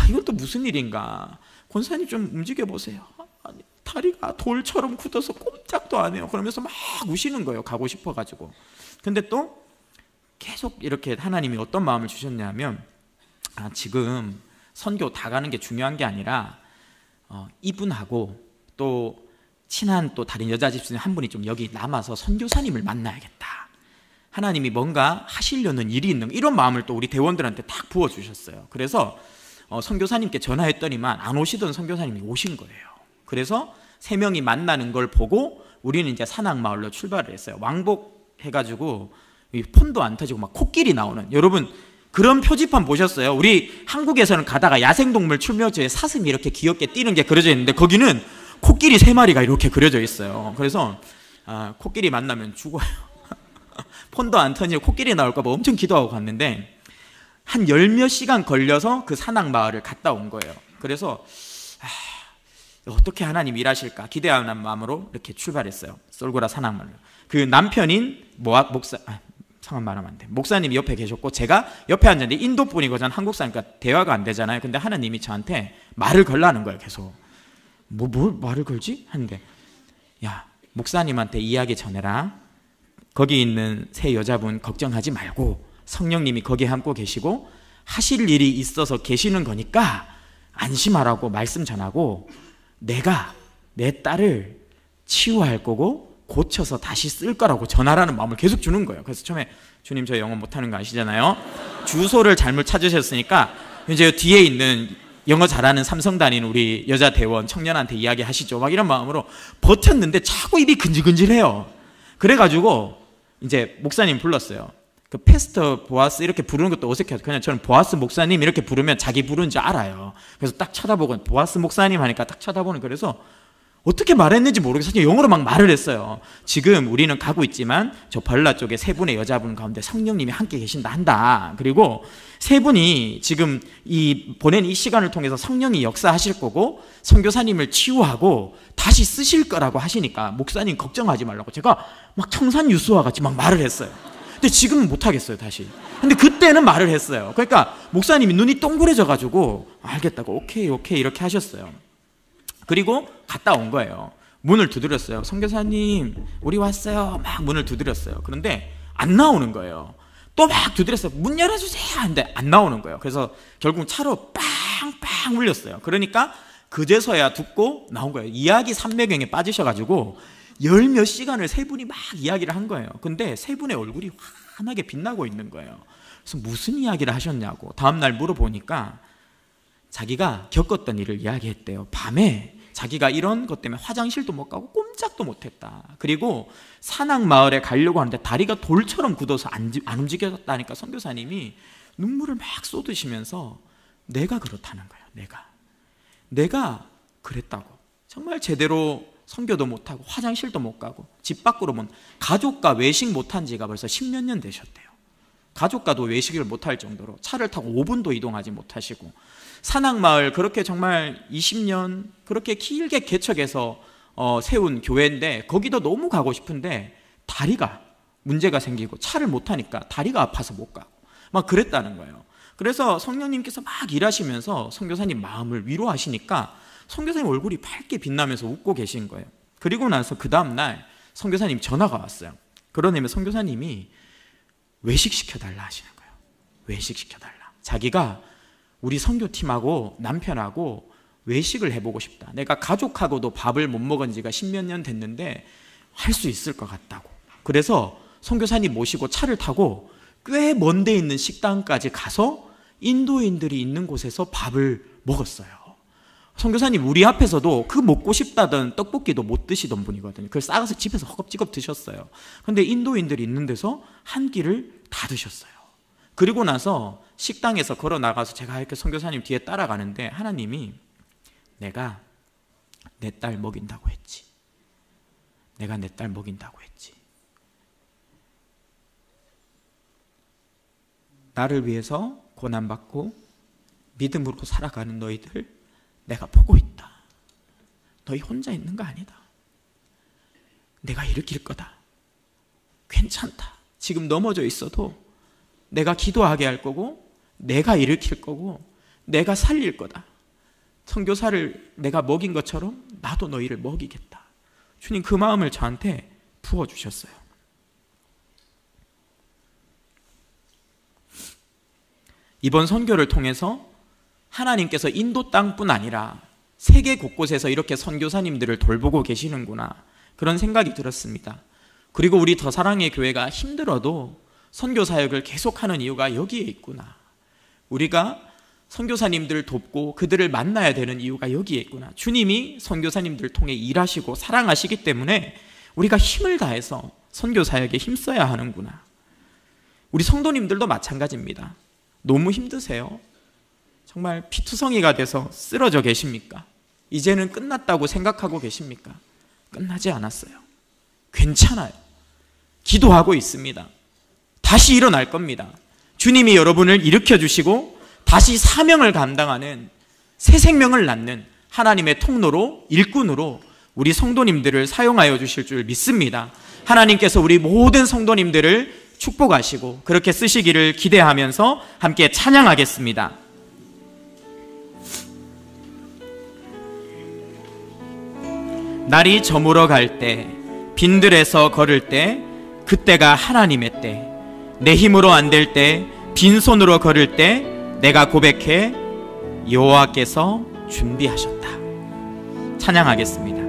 이건 또 무슨 일인가? 권사님 좀 움직여 보세요. 아니, 다리가 돌처럼 굳어서 꼼짝도 안 해요. 그러면서 막 우시는 거예요. 가고 싶어가지고. 근데 또 계속 이렇게 하나님이 어떤 마음을 주셨냐면 지금 선교 다 가는 게 중요한 게 아니라 이분하고 또 친한 또 다른 여자 집사님 한 분이 좀 여기 남아서 선교사님을 만나야겠다. 하나님이 뭔가 하시려는 일이 있는 이런 마음을 또 우리 대원들한테 딱 부어주셨어요. 그래서 선교사님께 전화했더니만 안 오시던 선교사님이 오신 거예요. 그래서 3명이 만나는 걸 보고 우리는 이제 산악마을로 출발을 했어요. 왕복해가지고 폰도 안 터지고 막 코끼리 나오는, 여러분 그런 표지판 보셨어요? 우리 한국에서는 가다가 야생동물 출몰지에 사슴이 이렇게 귀엽게 뛰는 게 그려져 있는데 거기는 코끼리 3마리가 이렇게 그려져 있어요. 그래서 코끼리 만나면 죽어요. 폰도 안 터지고 코끼리 나올까 봐 엄청 기도하고 갔는데 한 10몇 시간 걸려서 그 산악마을을 갔다 온 거예요. 그래서 어떻게 하나님 일하실까 기대하는 마음으로 이렇게 출발했어요. 쏠고라 산악마을. 그 남편인 성함 말하면 안 돼. 목사님이 옆에 계셨고 제가 옆에 앉았는데 인도 분이거든. 한국 사니까 대화가 안 되잖아요. 근데 하나님이 저한테 말을 걸라는 거예요. 계속. 뭘 말을 걸지? 하는데 야, 목사님한테 이야기 전해라. 거기 있는 세 여자분 걱정하지 말고 성령님이 거기에 함께 계시고 하실 일이 있어서 계시는 거니까 안심하라고 말씀 전하고 내가 내 딸을 치유할 거고 고쳐서 다시 쓸 거라고 전하라는 마음을 계속 주는 거예요. 그래서 처음에 주님 저 영어 못하는 거 아시잖아요. 주소를 잘못 찾으셨으니까 이제 뒤에 있는 영어 잘하는 삼성 다니는 우리 여자 대원 청년한테 이야기하시죠. 막 이런 마음으로 버텼는데 자꾸 입이 근질근질해요. 그래가지고 이제 목사님 불렀어요. 그 패스터 보아스 이렇게 부르는 것도 어색해요. 그냥 저는 보아스 목사님 이렇게 부르면 자기 부르는지 알아요. 그래서 딱 쳐다보고 보아스 목사님 하니까 딱 쳐다보는. 그래서 어떻게 말했는지 모르겠어요. 영어로 막 말을 했어요. 지금 우리는 가고 있지만 저 발라 쪽에 세 분의 여자분 가운데 성령님이 함께 계신다 한다. 그리고 세 분이 지금 보낸 이 시간을 통해서 성령이 역사하실 거고 선교사님을 치유하고 다시 쓰실 거라고 하시니까 목사님 걱정하지 말라고 제가 막 청산유수와 같이 막 말을 했어요. 근데 지금은 못하겠어요 다시. 근데 그때는 말을 했어요. 그러니까 목사님이 눈이 동그래져 가지고 알겠다고 오케이 이렇게 하셨어요. 그리고 갔다 온 거예요. 문을 두드렸어요. 선교사님 우리 왔어요. 막 문을 두드렸어요. 그런데 안 나오는 거예요. 또 막 두드렸어요. 문 열어주세요 하는데 안 나오는 거예요. 그래서 결국 차로 빵빵 울렸어요. 그러니까 그제서야 듣고 나온 거예요. 이야기 삼매경에 빠지셔가지고 10몇 시간을 세 분이 막 이야기를 한 거예요. 근데 세 분의 얼굴이 환하게 빛나고 있는 거예요. 그래서 무슨 이야기를 하셨냐고 다음날 물어보니까 자기가 겪었던 일을 이야기했대요. 밤에 자기가 이런 것 때문에 화장실도 못 가고 꼼짝도 못했다. 그리고 산악마을에 가려고 하는데 다리가 돌처럼 굳어서 안 움직여졌다니까 선교사님이 눈물을 막 쏟으시면서 내가 그렇다는 거예요. 내가 그랬다고. 정말 제대로 선교도 못하고 화장실도 못 가고 집 밖으로 가족과 외식 못한 지가 벌써 10몇 년 되셨대요. 가족과도 외식을 못할 정도로 차를 타고 5분도 이동하지 못하시고 산악마을 그렇게 정말 20년 그렇게 길게 개척해서 세운 교회인데 거기도 너무 가고 싶은데 다리가 문제가 생기고 차를 못 타니까 다리가 아파서 못 가고 막 그랬다는 거예요. 그래서 성령님께서 막 일하시면서 선교사님 마음을 위로하시니까 선교사님 얼굴이 밝게 빛나면서 웃고 계신 거예요. 그리고 나서 그 다음날 선교사님 전화가 왔어요. 그러냐면 선교사님이 외식시켜달라 하시는 거예요. 외식시켜달라. 자기가 우리 선교팀하고 남편하고 외식을 해보고 싶다. 내가 가족하고도 밥을 못 먹은 지가 10몇 년 됐는데 할 수 있을 것 같다고. 그래서 선교사님 모시고 차를 타고 꽤 먼 데 있는 식당까지 가서 인도인들이 있는 곳에서 밥을 먹었어요. 선교사님 우리 앞에서도 그 먹고 싶다던 떡볶이도 못 드시던 분이거든요. 그걸 싸가서 집에서 허겁지겁 드셨어요. 근데 인도인들이 있는 데서 한 끼를 다 드셨어요. 그리고 나서 식당에서 걸어 나가서 제가 이렇게 선교사님 뒤에 따라가는데 하나님이 내가 내 딸 먹인다고 했지. 내가 내 딸 먹인다고 했지. 나를 위해서 고난받고 믿음으로 살아가는 너희들 내가 보고 있다. 너희 혼자 있는 거 아니다. 내가 일으킬 거다. 괜찮다. 지금 넘어져 있어도 내가 기도하게 할 거고 내가 일으킬 거고 내가 살릴 거다. 선교사를 내가 먹인 것처럼 나도 너희를 먹이겠다. 주님 그 마음을 저한테 부어주셨어요. 이번 선교를 통해서 하나님께서 인도 땅뿐 아니라 세계 곳곳에서 이렇게 선교사님들을 돌보고 계시는구나 그런 생각이 들었습니다. 그리고 우리 더 사랑의 교회가 힘들어도 선교 사역을 계속하는 이유가 여기에 있구나. 우리가 선교사님들을 돕고 그들을 만나야 되는 이유가 여기에 있구나. 주님이 선교사님들을 통해 일하시고 사랑하시기 때문에 우리가 힘을 다해서 선교 사역에 힘써야 하는구나. 우리 성도님들도 마찬가지입니다. 너무 힘드세요? 정말 피투성이가 돼서 쓰러져 계십니까? 이제는 끝났다고 생각하고 계십니까? 끝나지 않았어요. 괜찮아요. 기도하고 있습니다. 다시 일어날 겁니다. 주님이 여러분을 일으켜주시고 다시 사명을 감당하는 새 생명을 낳는 하나님의 통로로 일꾼으로 우리 성도님들을 사용하여 주실 줄 믿습니다. 하나님께서 우리 모든 성도님들을 축복하시고 그렇게 쓰시기를 기대하면서 함께 찬양하겠습니다. 날이 저물어 갈 때, 빈들에서 걸을 때, 그때가 하나님의 때, 내 힘으로 안 될 때, 빈손으로 걸을 때 내가 고백해 여호와께서 준비하셨다. 찬양하겠습니다.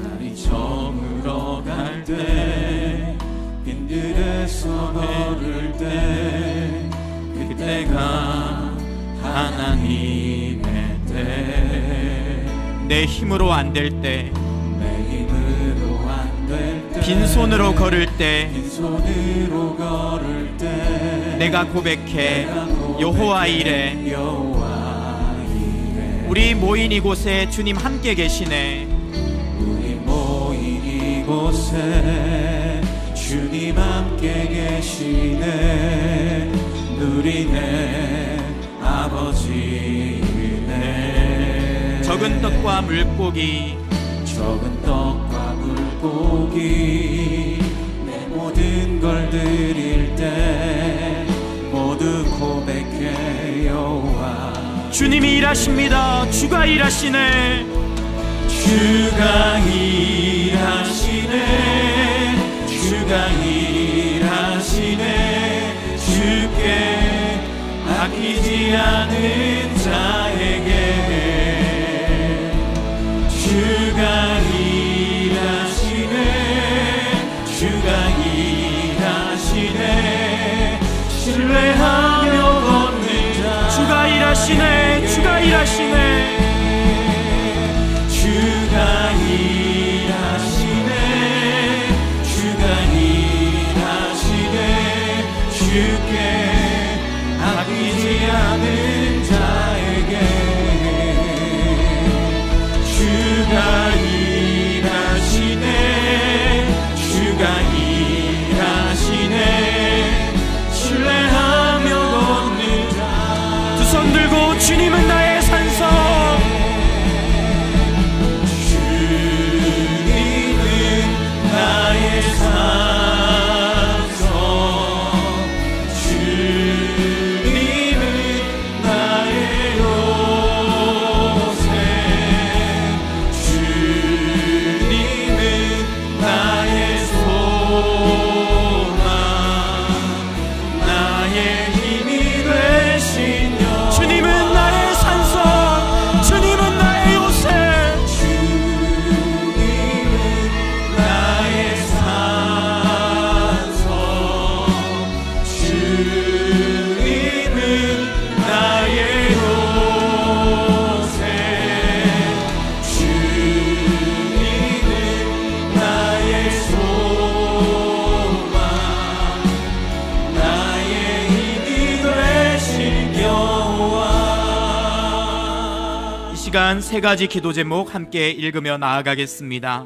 날이 저물어 갈 때, 빈들에서 걸을 때, 그때가 하나님의 때, 내 힘으로 안 될 때, 빈손으로 걸을 때, 내가 고백해 여호와 이래. 우리 모인 이곳에 주님 함께 계시네. 우리 모인 이곳에 주님 함께 계시네. 누리네 아버지네. 적은 떡과 물고기, 적은 떡과 물고기, 내 모든 걸 드릴 때 모두 고백해 여호와. 주님이 일하십니다. 주가 일하시네. 주가 일하시네. 주가 일하시네. 주께 아끼지 않은 자에게 주가 일하시네. 주가 일하시네. 신뢰하며 걷는 자. 주가 일하시네. 주가 일하시네. 주가 일하시네. 주가 일하시네. 주께 아끼지 않은 자에게 주가 일하시네. 주가 일하시네. 신뢰하며 걷는 자. 두 손 들고 주님은 나의 산성. 주님은 나의 산성. 주님은 나의 요새. 주님은 나의 소망. 나의 힘이 되신 여호와. 주님은 나의 산성. 주님은 나의 요새. 주님은 나의 산성. 주님은 나의 요새. 주님은 나의 소망. 나의 힘이 되신 여호와. 이 시간 세 가지 기도 제목 함께 읽으며 나아가겠습니다.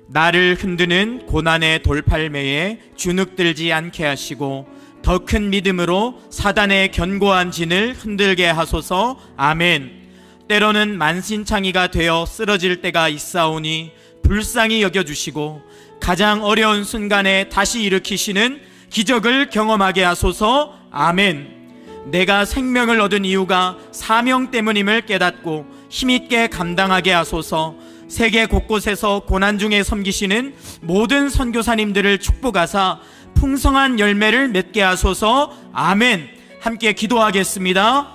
나를 흔드는 고난의 돌팔매에 주눅들지 않게 하시고 더 큰 믿음으로 사단의 견고한 진을 흔들게 하소서. 아멘. 때로는 만신창이가 되어 쓰러질 때가 있사오니 불쌍히 여겨주시고 가장 어려운 순간에 다시 일으키시는 기적을 경험하게 하소서. 아멘. 내가 생명을 얻은 이유가 사명 때문임을 깨닫고 힘있게 감당하게 하소서. 세계 곳곳에서 고난 중에 섬기시는 모든 선교사님들을 축복하사 풍성한 열매를 맺게 하소서. 아멘. 함께 기도하겠습니다.